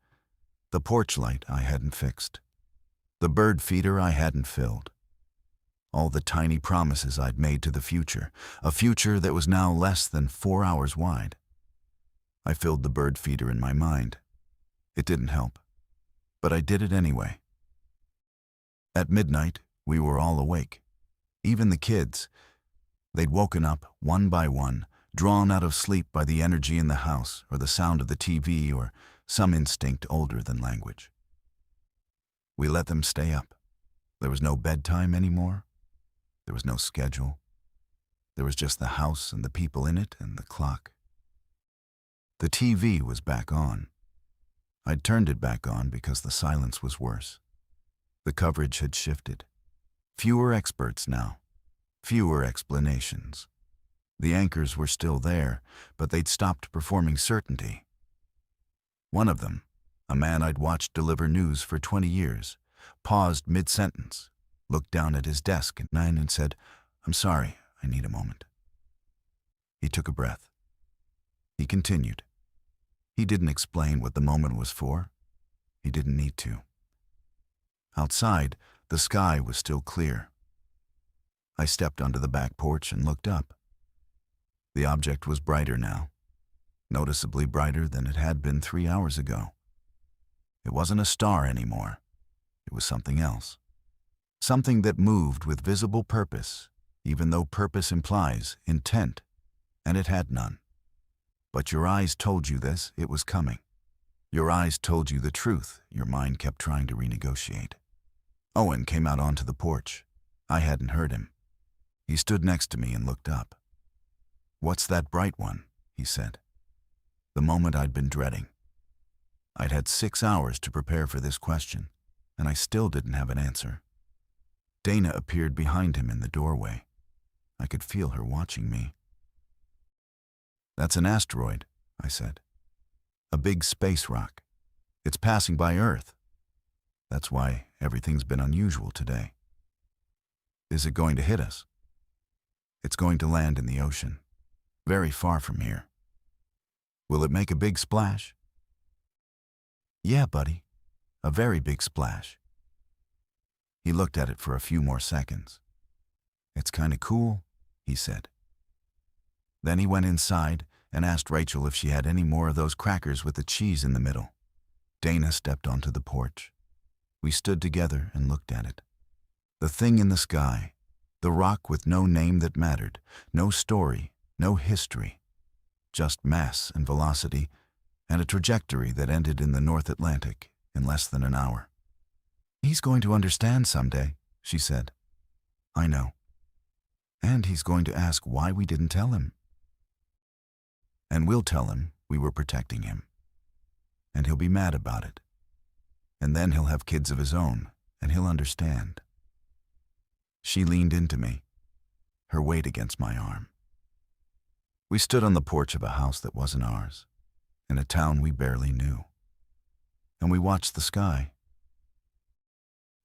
The porch light I hadn't fixed. The bird feeder I hadn't filled. All the tiny promises I'd made to the future, a future that was now less than 4 hours wide. I filled the bird feeder in my mind. It didn't help, but I did it anyway. At midnight, we were all awake. Even the kids. They'd woken up, one by one, drawn out of sleep by the energy in the house, or the sound of the TV, or some instinct older than language. We let them stay up. There was no bedtime anymore. There was no schedule. There was just the house and the people in it and the clock. The TV was back on. I'd turned it back on because the silence was worse. The coverage had shifted. Fewer experts now. Fewer explanations. The anchors were still there, but they'd stopped performing certainty. One of them, a man I'd watched deliver news for 20 years, paused mid-sentence, looked down at his desk at 9 and said, "I'm sorry, I need a moment." He took a breath. He continued. He didn't explain what the moment was for. He didn't need to. Outside, the sky was still clear. I stepped onto the back porch and looked up. The object was brighter now, noticeably brighter than it had been 3 hours ago. It wasn't a star anymore. It was something else. Something that moved with visible purpose, even though purpose implies intent, and it had none. But your eyes told you this, it was coming. Your eyes told you the truth, your mind kept trying to renegotiate. Owen came out onto the porch. I hadn't heard him. He stood next to me and looked up. "What's that bright one?" he said. The moment I'd been dreading. I'd had 6 hours to prepare for this question, and I still didn't have an answer. Dana appeared behind him in the doorway. I could feel her watching me. "That's an asteroid," I said. "A big space rock. It's passing by Earth. That's why everything's been unusual today." "Is it going to hit us?" "It's going to land in the ocean, very far from here." "Will it make a big splash?" "Yeah, buddy, a very big splash." He looked at it for a few more seconds. "It's kind of cool," he said. Then he went inside and asked Rachel if she had any more of those crackers with the cheese in the middle. Dana stepped onto the porch. We stood together and looked at it. The thing in the sky, the rock with no name that mattered, no story, no history, just mass and velocity, and a trajectory that ended in the North Atlantic in less than an hour. "He's going to understand someday," she said. "I know. And he's going to ask why we didn't tell him. And we'll tell him we were protecting him. And he'll be mad about it. And then he'll have kids of his own, and he'll understand." She leaned into me, her weight against my arm. We stood on the porch of a house that wasn't ours, in a town we barely knew. And we watched the sky.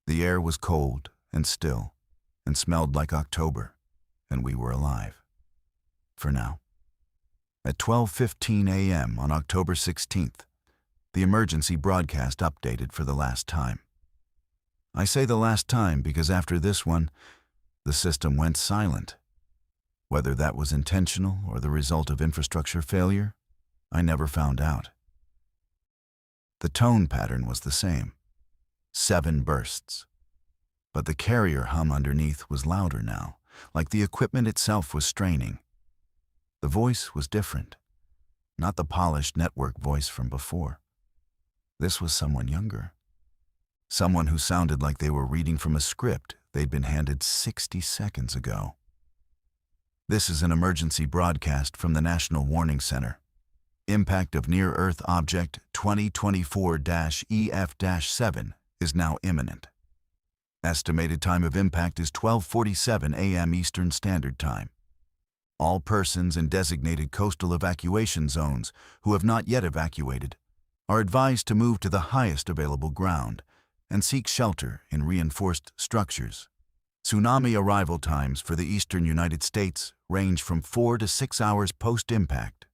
The air was cold and still, and smelled like October, and we were alive. For now. At 12:15 a.m. on October 16th, the emergency broadcast updated for the last time. I say the last time because after this one, the system went silent. Whether that was intentional or the result of infrastructure failure, I never found out. The tone pattern was the same. 7 bursts. But the carrier hum underneath was louder now, like the equipment itself was straining. The voice was different, not the polished network voice from before. This was someone younger. Someone who sounded like they were reading from a script they'd been handed 60 seconds ago. This is an emergency broadcast from the National Warning Center. Impact of near-Earth object 2024-EF-7 is now imminent. Estimated time of impact is 12:47 a.m. Eastern Standard Time. All persons in designated coastal evacuation zones who have not yet evacuated are advised to move to the highest available ground and seek shelter in reinforced structures. Tsunami arrival times for the eastern United States range from 4 to 6 hours post-impact.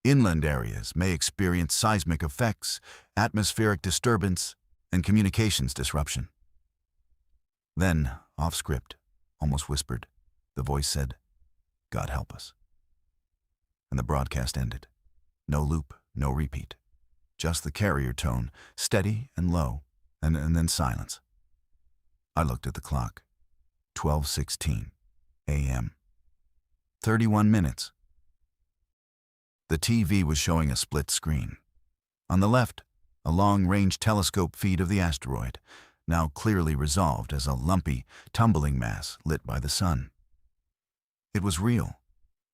Inland areas may experience seismic effects, atmospheric disturbance, and communications disruption. Then, off-script, almost whispered, the voice said, "God help us." And the broadcast ended. No loop, no repeat. Just the carrier tone, steady and low, and then silence. I looked at the clock. 12:16 a.m. 31 minutes. The TV was showing a split screen. On the left, a long-range telescope feed of the asteroid, now clearly resolved as a lumpy, tumbling mass lit by the sun. It was real.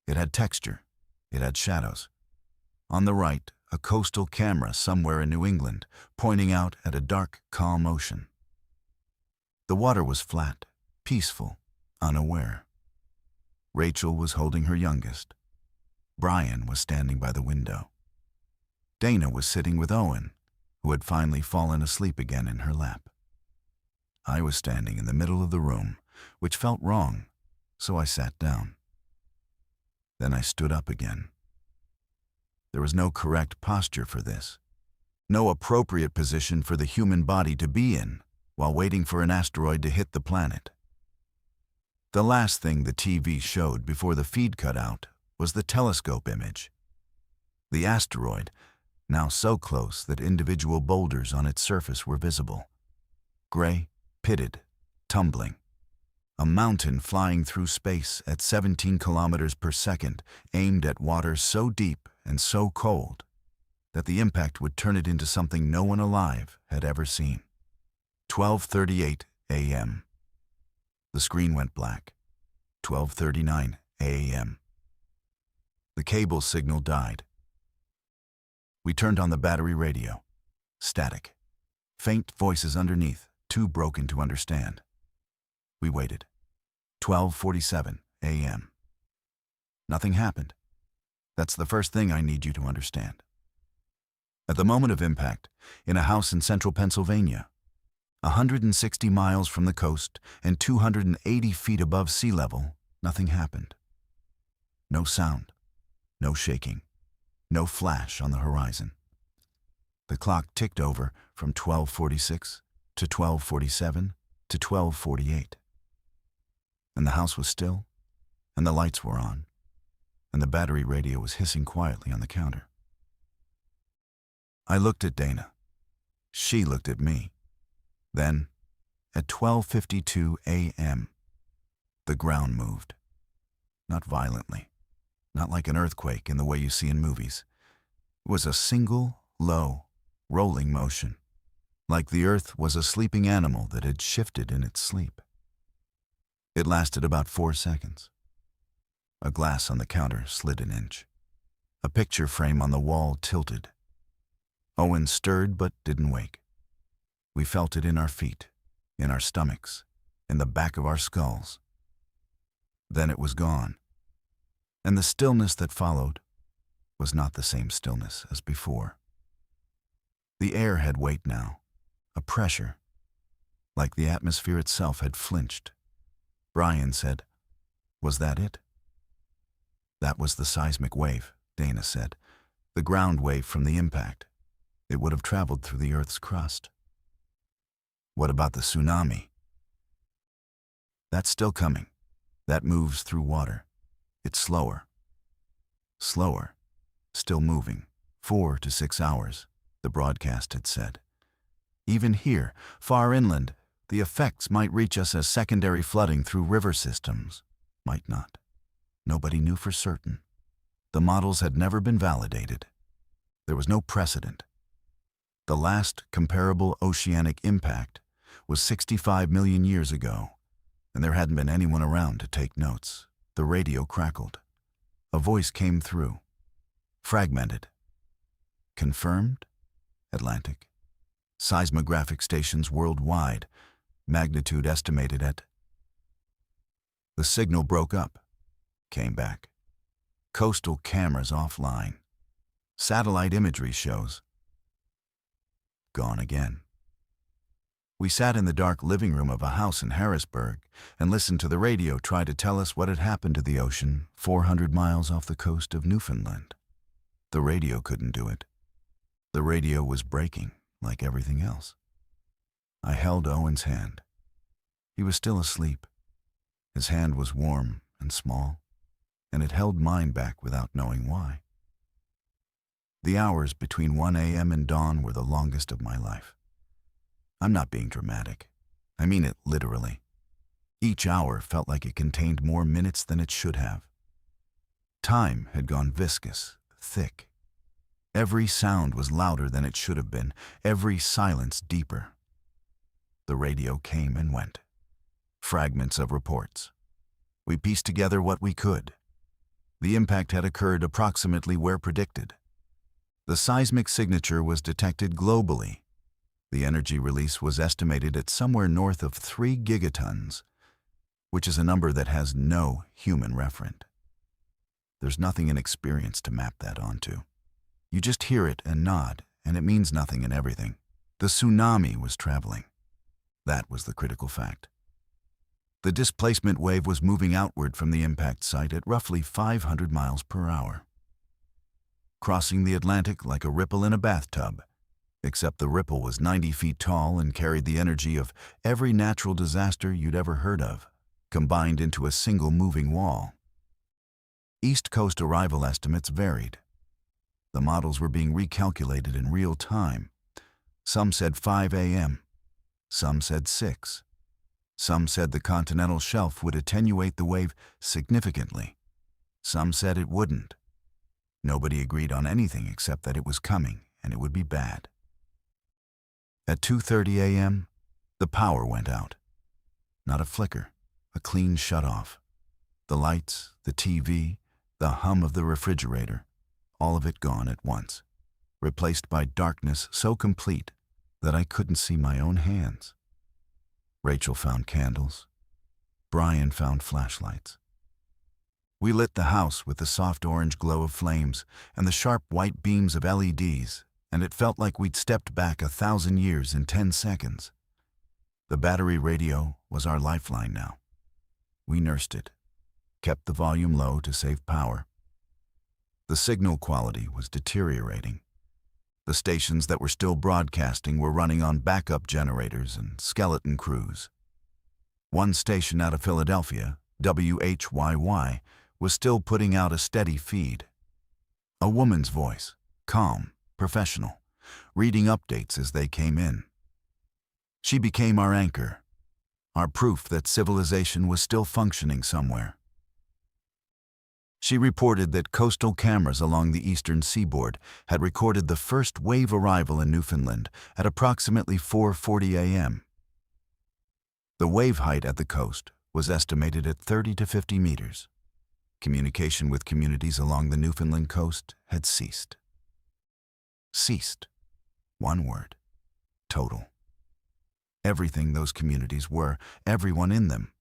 It had texture. It had shadows. On the right, a coastal camera somewhere in New England, pointing out at a dark, calm ocean. The water was flat, peaceful, unaware. Rachel was holding her youngest. Brian was standing by the window. Dana was sitting with Owen, who had finally fallen asleep again in her lap. I was standing in the middle of the room, which felt wrong, so I sat down. Then I stood up again. There was no correct posture for this, no appropriate position for the human body to be in while waiting for an asteroid to hit the planet. The last thing the TV showed before the feed cut out was the telescope image. The asteroid, now so close that individual boulders on its surface were visible. Gray, pitted, tumbling. A mountain flying through space at 17 kilometers per second, aimed at water so deep and so cold that the impact would turn it into something no one alive had ever seen. 12:38 a.m. The screen went black. 12:39 a.m. The cable signal died. We turned on the battery radio. Static. Faint voices underneath, too broken to understand. We waited. 12:47 a.m. Nothing happened. That's the first thing I need you to understand. At the moment of impact, in a house in central Pennsylvania, 160 miles from the coast and 280 feet above sea level, nothing happened. No sound, no shaking, no flash on the horizon. The clock ticked over from 12:46 to 12:47 to 12:48. And the house was still, and the lights were on, and the battery radio was hissing quietly on the counter. I looked at Dana. She looked at me. Then, at 12:52 a.m., the ground moved. Not violently, not like an earthquake in the way you see in movies. It was a single, low, rolling motion, like the earth was a sleeping animal that had shifted in its sleep. It lasted about 4 seconds. A glass on the counter slid an inch. A picture frame on the wall tilted. Owen stirred but didn't wake. We felt it in our feet, in our stomachs, in the back of our skulls. Then it was gone. And the stillness that followed was not the same stillness as before. The air had weight now, a pressure, like the atmosphere itself had flinched. Brian said, "Was that it?" "That was the seismic wave," Dana said. "The ground wave from the impact. It would have traveled through the Earth's crust." "What about the tsunami?" "That's still coming. That moves through water. It's slower. Slower. Still moving. 4 to 6 hours. the broadcast had said. Even here, far inland, the effects might reach us as secondary flooding through river systems. Might not. Nobody knew for certain. The models had never been validated. There was no precedent. The last comparable oceanic impact was 65 million years ago, and there hadn't been anyone around to take notes. The radio crackled. A voice came through. Fragmented. Confirmed? Atlantic. Seismographic stations worldwide. Magnitude estimated at... The signal broke up. Came back. Coastal cameras offline. Satellite imagery shows. Gone again. We sat in the dark living room of a house in Harrisburg and listened to the radio try to tell us what had happened to the ocean 400 miles off the coast of Newfoundland. The radio couldn't do it. The radio was breaking, like everything else. I held Owen's hand. He was still asleep. His hand was warm and small, and it held mine back without knowing why. The hours between 1 a.m. and dawn were the longest of my life. I'm not being dramatic. I mean it literally. Each hour felt like it contained more minutes than it should have. Time had gone viscous, thick. Every sound was louder than it should have been, every silence deeper. The radio came and went. Fragments of reports. We pieced together what we could. The impact had occurred approximately where predicted. The seismic signature was detected globally. The energy release was estimated at somewhere north of 3 gigatons, which is a number that has no human referent. There's nothing in experience to map that onto. You just hear it and nod, and it means nothing in everything. The tsunami was traveling. That was the critical fact. The displacement wave was moving outward from the impact site at roughly 500 miles per hour, crossing the Atlantic like a ripple in a bathtub, except the ripple was 90 feet tall and carried the energy of every natural disaster you'd ever heard of, combined into a single moving wall. East Coast arrival estimates varied. The models were being recalculated in real time. Some said 5 a.m., some said 6. Some said the continental shelf would attenuate the wave significantly. Some said it wouldn't. Nobody agreed on anything except that it was coming and it would be bad. At 2:30 a.m., the power went out. Not a flicker, a clean shut-off. The lights, the TV, the hum of the refrigerator, all of it gone at once, replaced by darkness so complete that I couldn't see my own hands. Rachel found candles. Brian found flashlights. We lit the house with the soft orange glow of flames and the sharp white beams of LEDs, and it felt like we'd stepped back 1,000 years in 10 seconds. The battery radio was our lifeline now. We nursed it, kept the volume low to save power. The signal quality was deteriorating. The stations that were still broadcasting were running on backup generators and skeleton crews. One station out of Philadelphia, WHYY, was still putting out a steady feed. A woman's voice, calm, professional, reading updates as they came in. She became our anchor, our proof that civilization was still functioning somewhere. She reported that coastal cameras along the eastern seaboard had recorded the first wave arrival in Newfoundland at approximately 4:40 a.m. The wave height at the coast was estimated at 30 to 50 meters. Communication with communities along the Newfoundland coast had ceased. Ceased. One word. Total. Everything those communities were, everyone in them,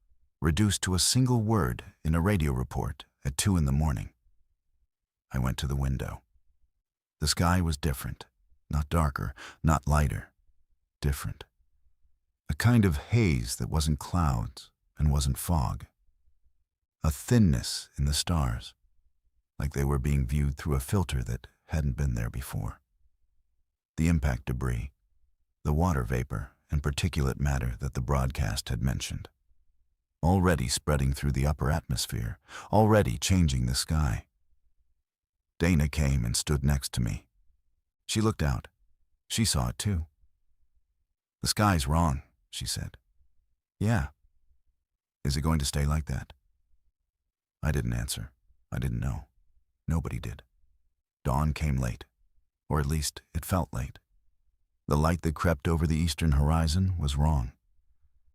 reduced to a single word in a radio report at 2 in the morning. I went to the window. The sky was different, not darker, not lighter, different. A kind of haze that wasn't clouds and wasn't fog. A thinness in the stars, like they were being viewed through a filter that hadn't been there before. The impact debris, the water vapor and particulate matter that the broadcast had mentioned, already spreading through the upper atmosphere, already changing the sky. Dana came and stood next to me. She looked out. She saw it too. "The sky's wrong," she said. "Yeah. Is it going to stay like that?" I didn't answer. I didn't know. Nobody did. Dawn came late, or at least it felt late. The light that crept over the eastern horizon was wrong.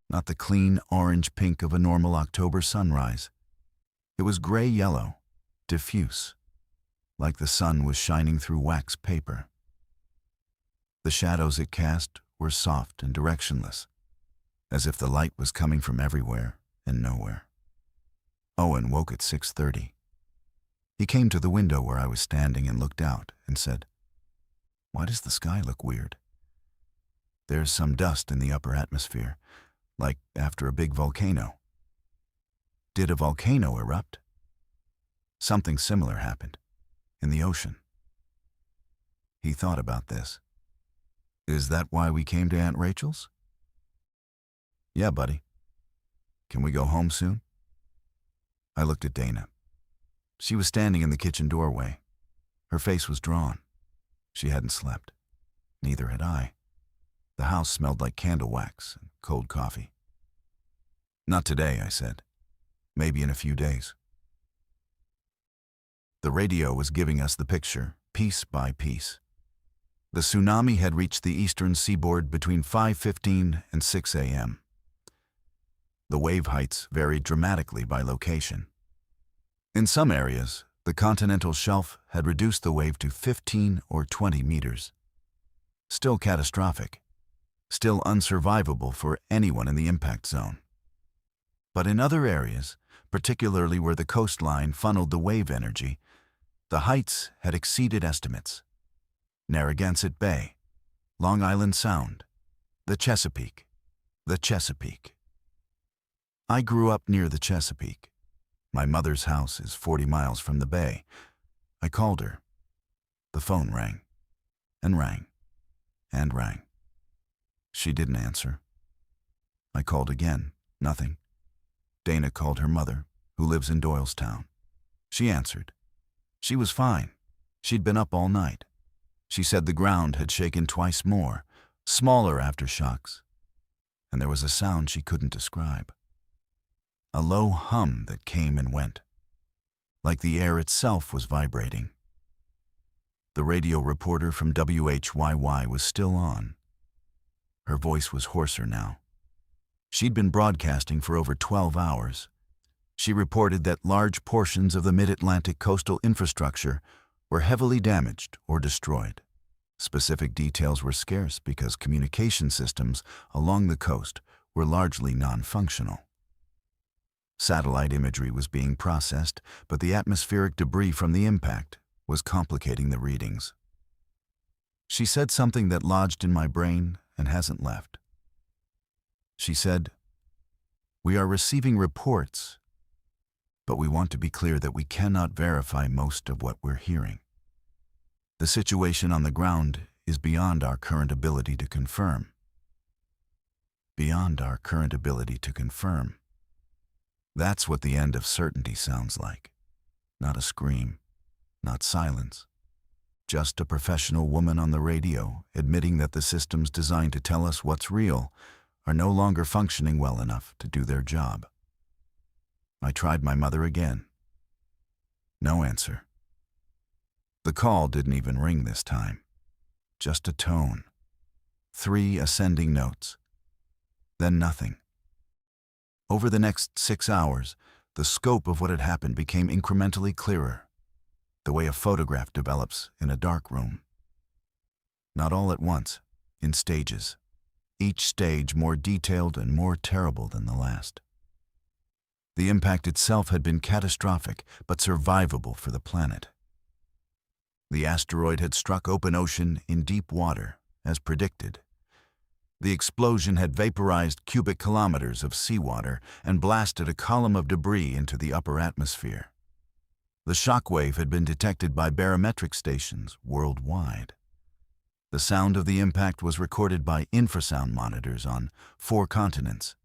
Not the clean orange-pink of a normal October sunrise. It was gray-yellow, diffuse, like the sun was shining through wax paper. The shadows it cast were soft and directionless, as if the light was coming from everywhere and nowhere. Owen woke at 6:30. He came to the window where I was standing and looked out and said, "Why does the sky look weird?" "There's some dust in the upper atmosphere, like after a big volcano." "Did a volcano erupt?" "Something similar happened, in the ocean." He thought about this. "Is that why we came to Aunt Rachel's?" "Yeah, buddy. Can we go home soon?" I looked at Dana. She was standing in the kitchen doorway. Her face was drawn. She hadn't slept. Neither had I. The house smelled like candle wax and cold coffee. "Not today," I said. "Maybe in a few days." The radio was giving us the picture, piece by piece. The tsunami had reached the eastern seaboard between 5:15 and 6 a.m. The wave heights varied dramatically by location. In some areas, the continental shelf had reduced the wave to 15 or 20 meters. Still catastrophic, still unsurvivable for anyone in the impact zone. But in other areas, particularly where the coastline funneled the wave energy, the heights had exceeded estimates. Narragansett Bay, Long Island Sound, the Chesapeake. I grew up near the Chesapeake. My mother's house is 40 miles from the bay. I called her. The phone rang, and rang, and rang. She didn't answer. I called again, nothing. Dana called her mother, who lives in Doylestown. She answered. She was fine. She'd been up all night. She said the ground had shaken twice more, smaller aftershocks, and there was a sound she couldn't describe. A low hum that came and went, like the air itself was vibrating. The radio reporter from WHYY was still on. Her voice was hoarser now. She'd been broadcasting for over 12 hours. She reported that large portions of the mid-Atlantic coastal infrastructure were heavily damaged or destroyed. Specific details were scarce because communication systems along the coast were largely non-functional. Satellite imagery was being processed, but the atmospheric debris from the impact was complicating the readings. She said something that lodged in my brain and hasn't left. She said, "We are receiving reports, but we want to be clear that we cannot verify most of what we're hearing. The situation on the ground is beyond our current ability to confirm." Beyond our current ability to confirm. That's what the end of certainty sounds like. Not a scream, not silence. Just a professional woman on the radio admitting that the systems designed to tell us what's real are no longer functioning well enough to do their job. I tried my mother again. No answer. The call didn't even ring this time. Just a tone. 3 ascending notes. Then nothing. Over the next 6 hours, the scope of what had happened became incrementally clearer, the way a photograph develops in a dark room. Not all at once, in stages, each stage more detailed and more terrible than the last. The impact itself had been catastrophic, but survivable for the planet. The asteroid had struck open ocean in deep water, as predicted. The explosion had vaporized cubic kilometers of seawater and blasted a column of debris into the upper atmosphere. The shockwave had been detected by barometric stations worldwide. The sound of the impact was recorded by infrasound monitors on 4 continents.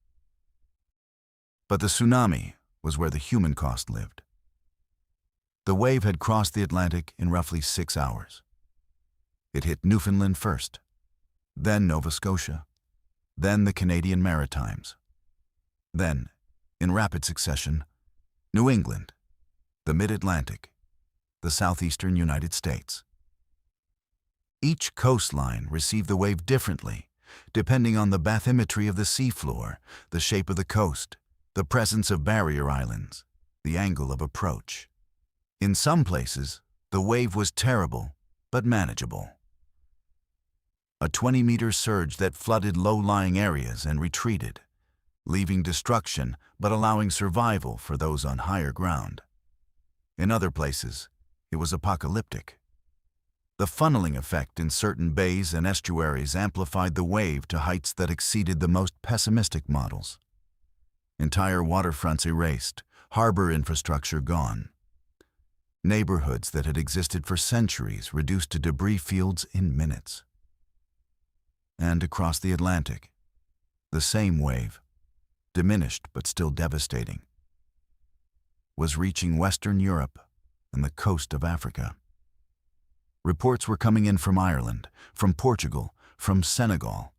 But the tsunami was where the human cost lived. The wave had crossed the Atlantic in roughly 6 hours. It hit Newfoundland first, then Nova Scotia, then the Canadian Maritimes, then, in rapid succession, New England, the Mid-Atlantic, the southeastern United States. Each coastline received the wave differently, depending on the bathymetry of the seafloor, the shape of the coast, the presence of barrier islands, the angle of approach. In some places, the wave was terrible, but manageable. A 20-meter surge that flooded low-lying areas and retreated, leaving destruction but allowing survival for those on higher ground. In other places, it was apocalyptic. The funneling effect in certain bays and estuaries amplified the wave to heights that exceeded the most pessimistic models. Entire waterfronts erased, harbor infrastructure gone. Neighborhoods that had existed for centuries reduced to debris fields in minutes. And across the Atlantic, the same wave, diminished but still devastating, was reaching Western Europe and the coast of Africa. Reports were coming in from Ireland, from Portugal, from Senegal.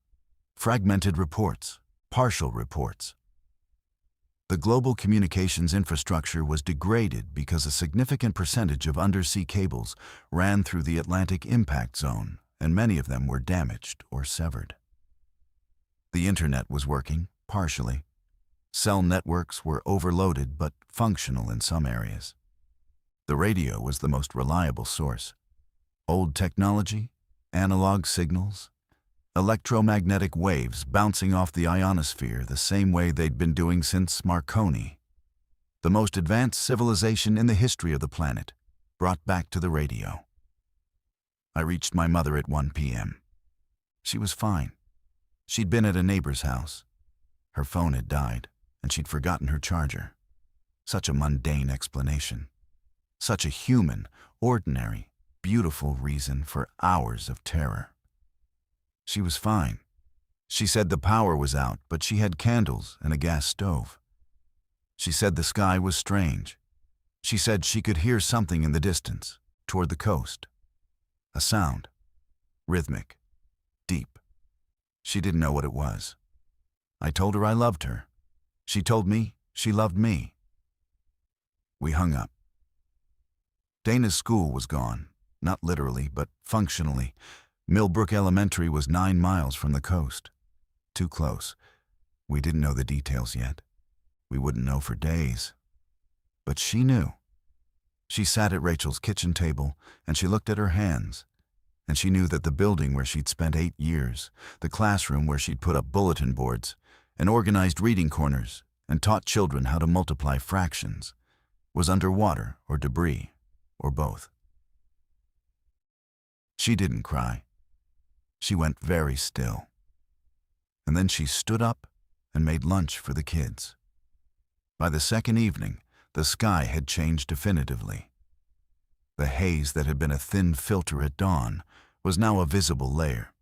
Fragmented reports, partial reports. The global communications infrastructure was degraded because a significant percentage of undersea cables ran through the Atlantic impact zone, and many of them were damaged or severed. The internet was working, partially. Cell networks were overloaded but functional in some areas. The radio was the most reliable source. Old technology, analog signals, electromagnetic waves bouncing off the ionosphere the same way they'd been doing since Marconi. The most advanced civilization in the history of the planet, brought back to the radio. I reached my mother at 1 p.m. She was fine. She'd been at a neighbor's house. Her phone had died, and she'd forgotten her charger. Such a mundane explanation. Such a human, ordinary, beautiful reason for hours of terror. She was fine. She said the power was out, but she had candles and a gas stove. She said the sky was strange. She said she could hear something in the distance, toward the coast. A sound. Rhythmic. Deep. She didn't know what it was. I told her I loved her. She told me she loved me. We hung up. Dana's school was gone. Not literally, but functionally. Millbrook Elementary was 9 miles from the coast. Too close. We didn't know the details yet. We wouldn't know for days. But she knew. She sat at Rachel's kitchen table, and she looked at her hands. And she knew that the building where she'd spent 8 years, the classroom where she'd put up bulletin boards, and organized reading corners, and taught children how to multiply fractions, was underwater or debris, or both. She didn't cry. She went very still. And then she stood up and made lunch for the kids. By the second evening, the sky had changed definitively. The haze that had been a thin filter at dawn was now a visible layer.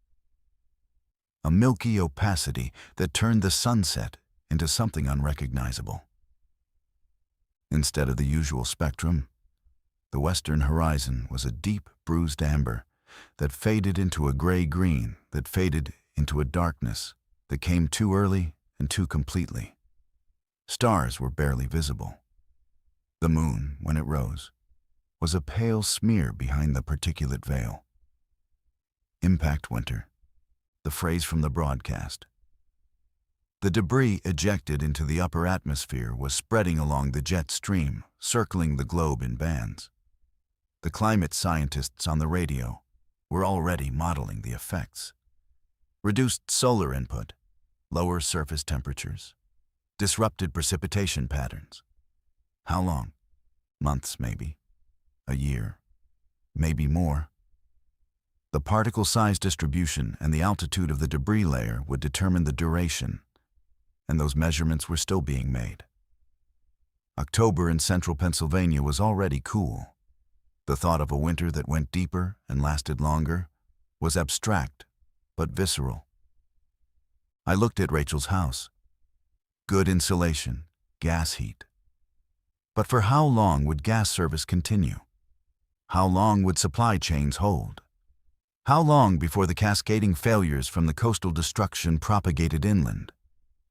A milky opacity that turned the sunset into something unrecognizable. Instead of the usual spectrum, the western horizon was a deep, bruised amber that faded into a gray-green, that faded into a darkness that came too early and too completely. Stars were barely visible. The moon, when it rose, was a pale smear behind the particulate veil. Impact winter, the phrase from the broadcast. The debris ejected into the upper atmosphere was spreading along the jet stream, circling the globe in bands. The climate scientists on the radio were already modeling the effects. Reduced solar input, lower surface temperatures, disrupted precipitation patterns. How long? Months, maybe. A year. Maybe more. The particle size distribution and the altitude of the debris layer would determine the duration, and those measurements were still being made. October in central Pennsylvania was already cool. The thought of a winter that went deeper and lasted longer was abstract, but visceral. I looked at Rachel's house. Good insulation, gas heat. But for how long would gas service continue? How long would supply chains hold? How long before the cascading failures from the coastal destruction propagated inland,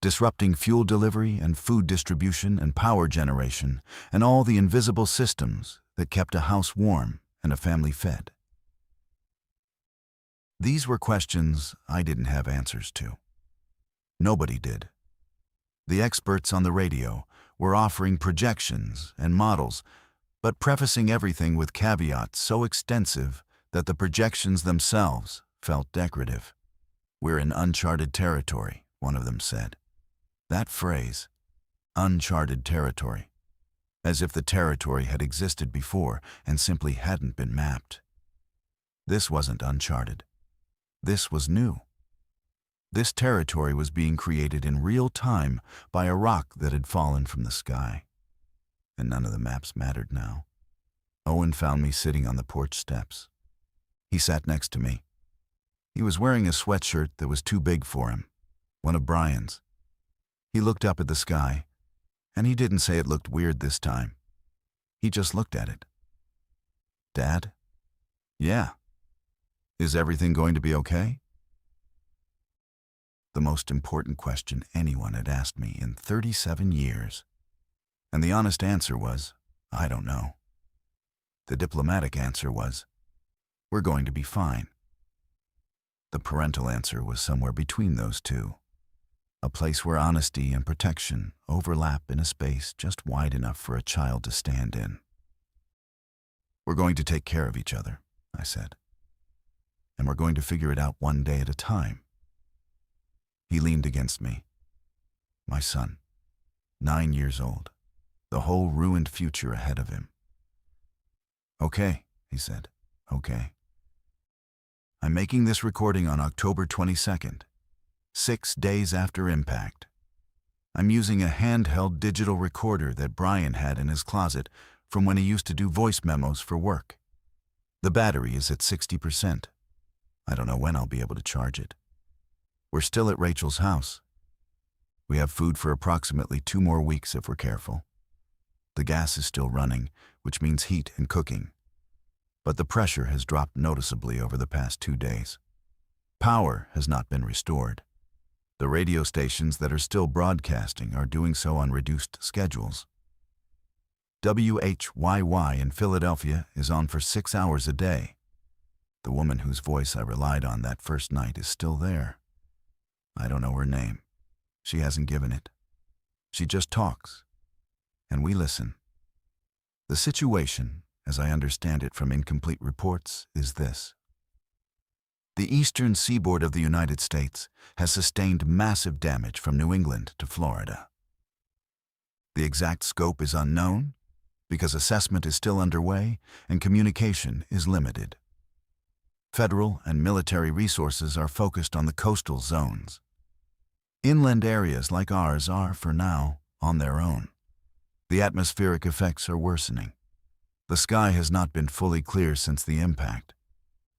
disrupting fuel delivery and food distribution and power generation and all the invisible systems that kept a house warm and a family fed? These were questions I didn't have answers to. Nobody did. The experts on the radio were offering projections and models, but prefacing everything with caveats so extensive that the projections themselves felt decorative. "We're in uncharted territory," one of them said. That phrase, uncharted territory, as if the territory had existed before and simply hadn't been mapped. This wasn't uncharted. This was new. This territory was being created in real time by a rock that had fallen from the sky. And none of the maps mattered now. Owen found me sitting on the porch steps. He sat next to me. He was wearing a sweatshirt that was too big for him, one of Brian's. He looked up at the sky, and he didn't say it looked weird this time. He just looked at it. "Dad?" "Yeah." "Is everything going to be okay?" The most important question anyone had asked me in 37 years. And the honest answer was, I don't know. The diplomatic answer was, we're going to be fine. The parental answer was somewhere between those two. A place where honesty and protection overlap in a space just wide enough for a child to stand in. "We're going to take care of each other," I said. "And we're going to figure it out one day at a time." He leaned against me. My son, 9 years old, the whole ruined future ahead of him. "Okay," he said, "okay. I'm making this recording on October 22nd, 6 days after impact. I'm using a handheld digital recorder that Brian had in his closet from when he used to do voice memos for work. The battery is at 60%. I don't know when I'll be able to charge it. We're still at Rachel's house. We have food for approximately 2 more weeks if we're careful. The gas is still running, which means heat and cooking. But the pressure has dropped noticeably over the past 2 days. Power has not been restored. The radio stations that are still broadcasting are doing so on reduced schedules. WHYY in Philadelphia is on for 6 hours a day. The woman whose voice I relied on that first night is still there. I don't know her name. She hasn't given it. She just talks, and we listen. The situation, as I understand it from incomplete reports, is this. The eastern seaboard of the United States has sustained massive damage from New England to Florida. The exact scope is unknown because assessment is still underway and communication is limited. Federal and military resources are focused on the coastal zones. Inland areas like ours are, for now, on their own. The atmospheric effects are worsening. The sky has not been fully clear since the impact.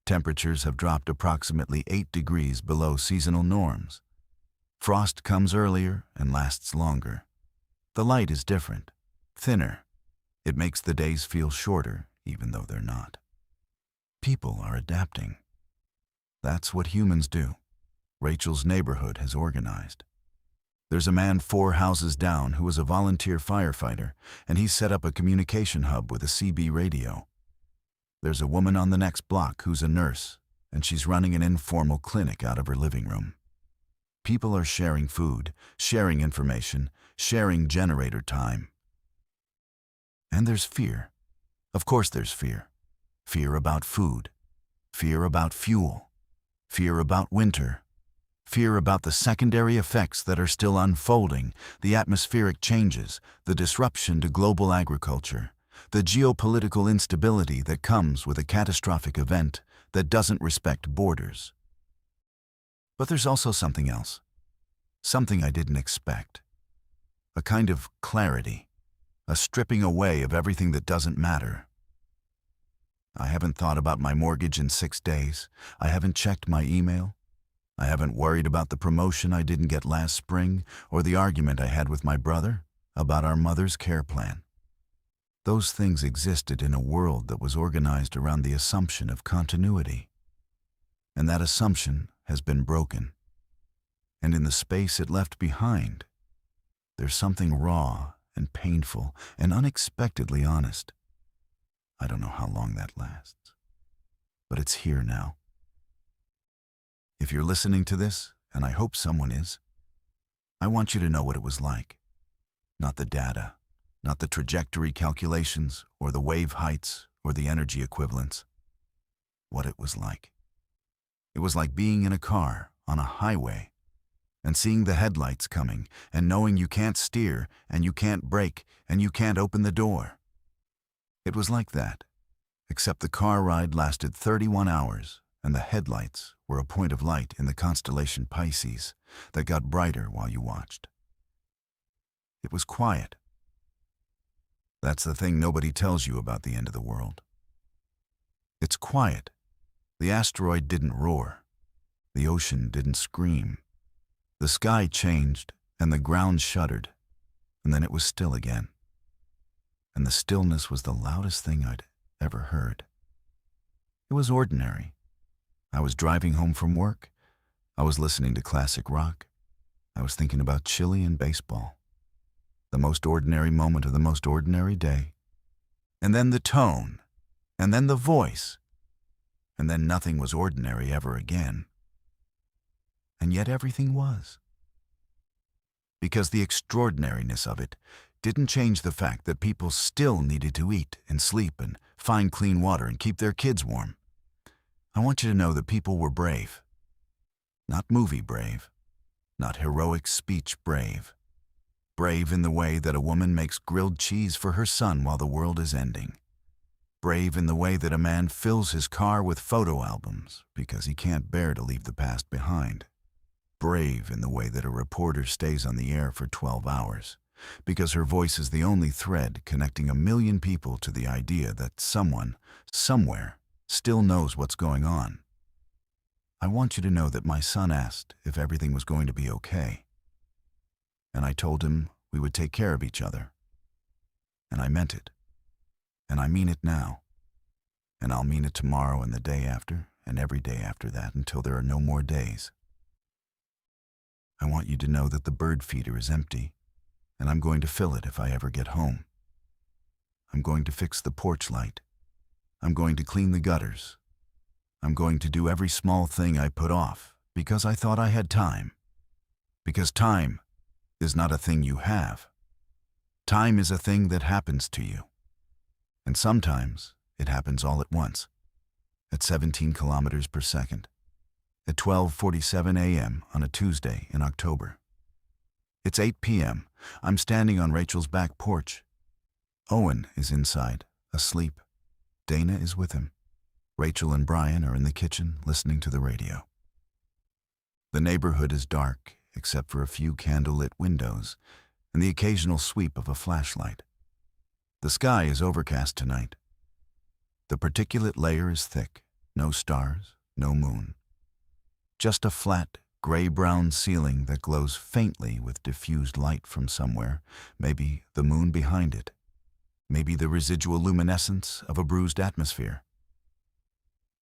Temperatures have dropped approximately 8 degrees below seasonal norms. Frost comes earlier and lasts longer. The light is different, thinner. It makes the days feel shorter, even though they're not. People are adapting. That's what humans do. Rachel's neighborhood has organized. There's a man 4 houses down who is a volunteer firefighter, and he's set up a communication hub with a CB radio. There's a woman on the next block who's a nurse, and she's running an informal clinic out of her living room. People are sharing food, sharing information, sharing generator time. And there's fear. Of course there's fear. Fear about food. Fear about fuel. Fear about winter. Fear about the secondary effects that are still unfolding, the atmospheric changes, the disruption to global agriculture, the geopolitical instability that comes with a catastrophic event that doesn't respect borders. But there's also something else. Something I didn't expect. A kind of clarity. A stripping away of everything that doesn't matter. I haven't thought about my mortgage in 6 days. I haven't checked my email. I haven't worried about the promotion I didn't get last spring or the argument I had with my brother about our mother's care plan. Those things existed in a world that was organized around the assumption of continuity. And that assumption has been broken. And in the space it left behind, there's something raw and painful and unexpectedly honest. I don't know how long that lasts, but it's here now. If you're listening to this, and I hope someone is, I want you to know what it was like. Not the data, not the trajectory calculations, or the wave heights, or the energy equivalents. What it was like. It was like being in a car on a highway and seeing the headlights coming and knowing you can't steer and you can't brake and you can't open the door. It was like that, except the car ride lasted 31 hours and the headlights were a point of light in the constellation Pisces that got brighter while you watched. It was quiet. That's the thing nobody tells you about the end of the world. It's quiet. The asteroid didn't roar. The ocean didn't scream. The sky changed and the ground shuddered, and then it was still again. And the stillness was the loudest thing I'd ever heard. It was ordinary. I was driving home from work. I was listening to classic rock. I was thinking about chili and baseball. The most ordinary moment of the most ordinary day. And then the tone. And then the voice. And then nothing was ordinary ever again. And yet everything was. Because the extraordinariness of it didn't change the fact that people still needed to eat and sleep and find clean water and keep their kids warm. I want you to know that people were brave. Not movie brave. Not heroic speech brave. Brave in the way that a woman makes grilled cheese for her son while the world is ending. Brave in the way that a man fills his car with photo albums because he can't bear to leave the past behind. Brave in the way that a reporter stays on the air for 12 hours because her voice is the only thread connecting a million people to the idea that someone, somewhere, still knows what's going on. I want you to know that my son asked if everything was going to be okay. And I told him we would take care of each other. And I meant it. And I mean it now. And I'll mean it tomorrow and the day after and every day after that until there are no more days. I want you to know that the bird feeder is empty, and I'm going to fill it if I ever get home. I'm going to fix the porch light. I'm going to clean the gutters. I'm going to do every small thing I put off because I thought I had time. Because time is not a thing you have. Time is a thing that happens to you. And sometimes it happens all at once, at 17 kilometers per second. At 12:47 a.m. on a Tuesday in October. It's 8 p.m. I'm standing on Rachel's back porch. Owen is inside, asleep. Dana is with him. Rachel and Brian are in the kitchen listening to the radio. The neighborhood is dark, except for a few candlelit windows and the occasional sweep of a flashlight. The sky is overcast tonight. The particulate layer is thick, no stars, no moon. Just a flat, gray-brown ceiling that glows faintly with diffused light from somewhere, maybe the moon behind it, maybe the residual luminescence of a bruised atmosphere.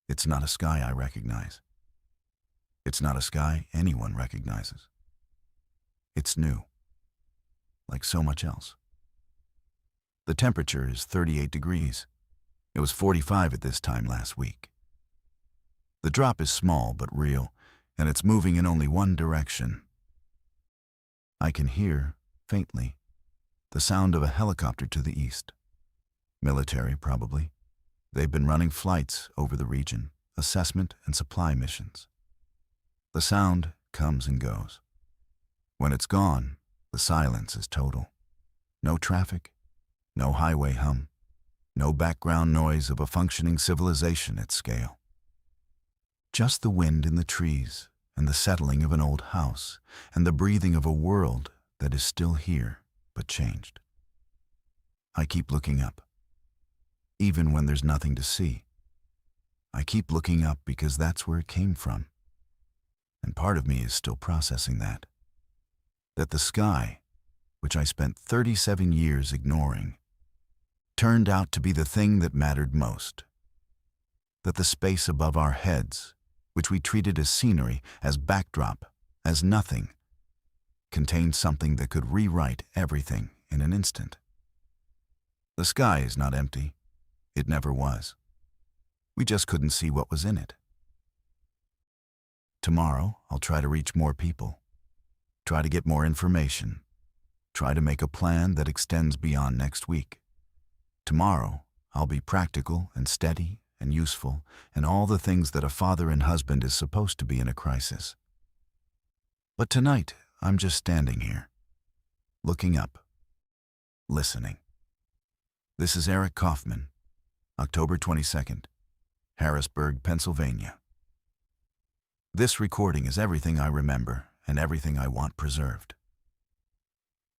It's not a sky I recognize. It's not a sky anyone recognizes. It's new, like so much else. The temperature is 38 degrees. It was 45 at this time last week. The drop is small but real, and it's moving in only one direction. I can hear, faintly, the sound of a helicopter to the east. Military, probably. They've been running flights over the region, assessment and supply missions. The sound comes and goes. When it's gone, the silence is total. No traffic, no highway hum, no background noise of a functioning civilization at scale. Just the wind in the trees and the settling of an old house and the breathing of a world that is still here but changed. I keep looking up, even when there's nothing to see. I keep looking up because that's where it came from. And part of me is still processing that. That the sky, which I spent 37 years ignoring, turned out to be the thing that mattered most. That the space above our heads which we treated as scenery, as backdrop, as nothing, contained something that could rewrite everything in an instant. The sky is not empty. It never was. We just couldn't see what was in it. Tomorrow, I'll try to reach more people, try to get more information, try to make a plan that extends beyond next week. Tomorrow, I'll be practical and steady and useful and all the things that a father and husband is supposed to be in a crisis. But tonight, I'm just standing here, looking up, listening. This is Eric Kaufman, October 22nd, Harrisburg, Pennsylvania. This recording is everything I remember and everything I want preserved.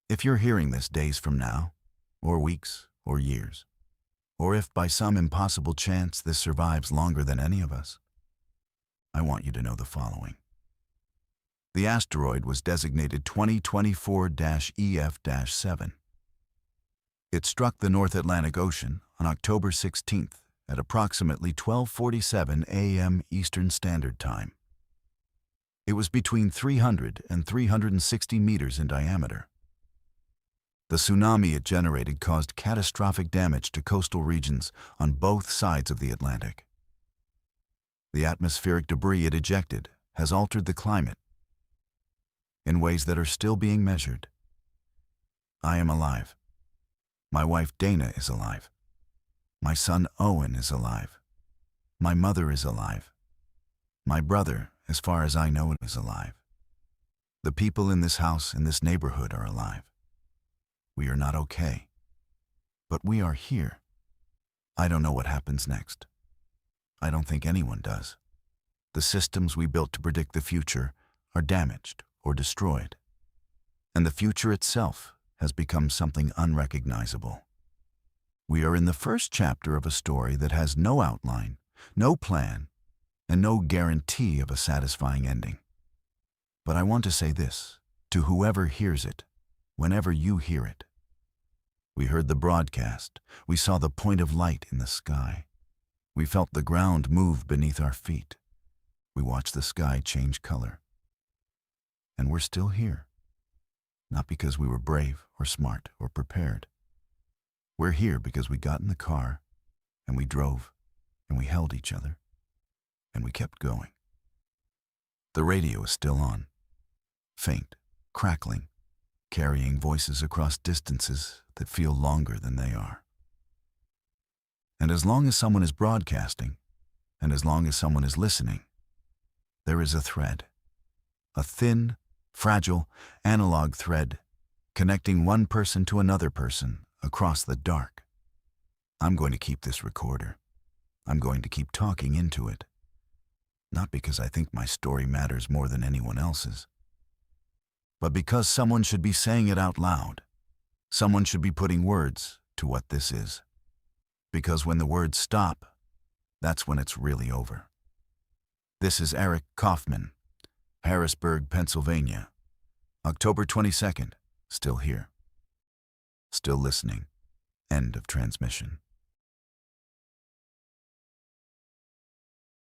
If you're hearing this days from now, or weeks, or years, or if by some impossible chance this survives longer than any of us, I want you to know the following. The asteroid was designated 2024-EF-7. It struck the North Atlantic Ocean on October 16th at approximately 12:47 a.m. Eastern Standard Time. It was between 300 and 360 meters in diameter. The tsunami it generated caused catastrophic damage to coastal regions on both sides of the Atlantic. The atmospheric debris it ejected has altered the climate in ways that are still being measured. I am alive. My wife Dana is alive. My son Owen is alive. My mother is alive. My brother, as far as I know, is alive. The people in this house, in this neighborhood, are alive. We are not okay, but we are here. I don't know what happens next. I don't think anyone does. The systems we built to predict the future are damaged or destroyed, and the future itself has become something unrecognizable. We are in the first chapter of a story that has no outline, no plan, and no guarantee of a satisfying ending. But I want to say this to whoever hears it, whenever you hear it. We heard the broadcast. We saw the point of light in the sky. We felt the ground move beneath our feet. We watched the sky change color. And we're still here. Not because we were brave or smart or prepared. We're here because we got in the car and we drove and we held each other and we kept going. The radio is still on, faint, crackling, carrying voices across distances that feel longer than they are. And as long as someone is broadcasting, and as long as someone is listening, there is a thread, a thin, fragile, analog thread connecting one person to another person across the dark. I'm going to keep this recorder. I'm going to keep talking into it. Not because I think my story matters more than anyone else's, but because someone should be saying it out loud. Someone should be putting words to what this is. Because when the words stop, that's when it's really over. This is Eric Kaufman, Harrisburg, Pennsylvania. October 22nd, still here. Still listening. End of transmission.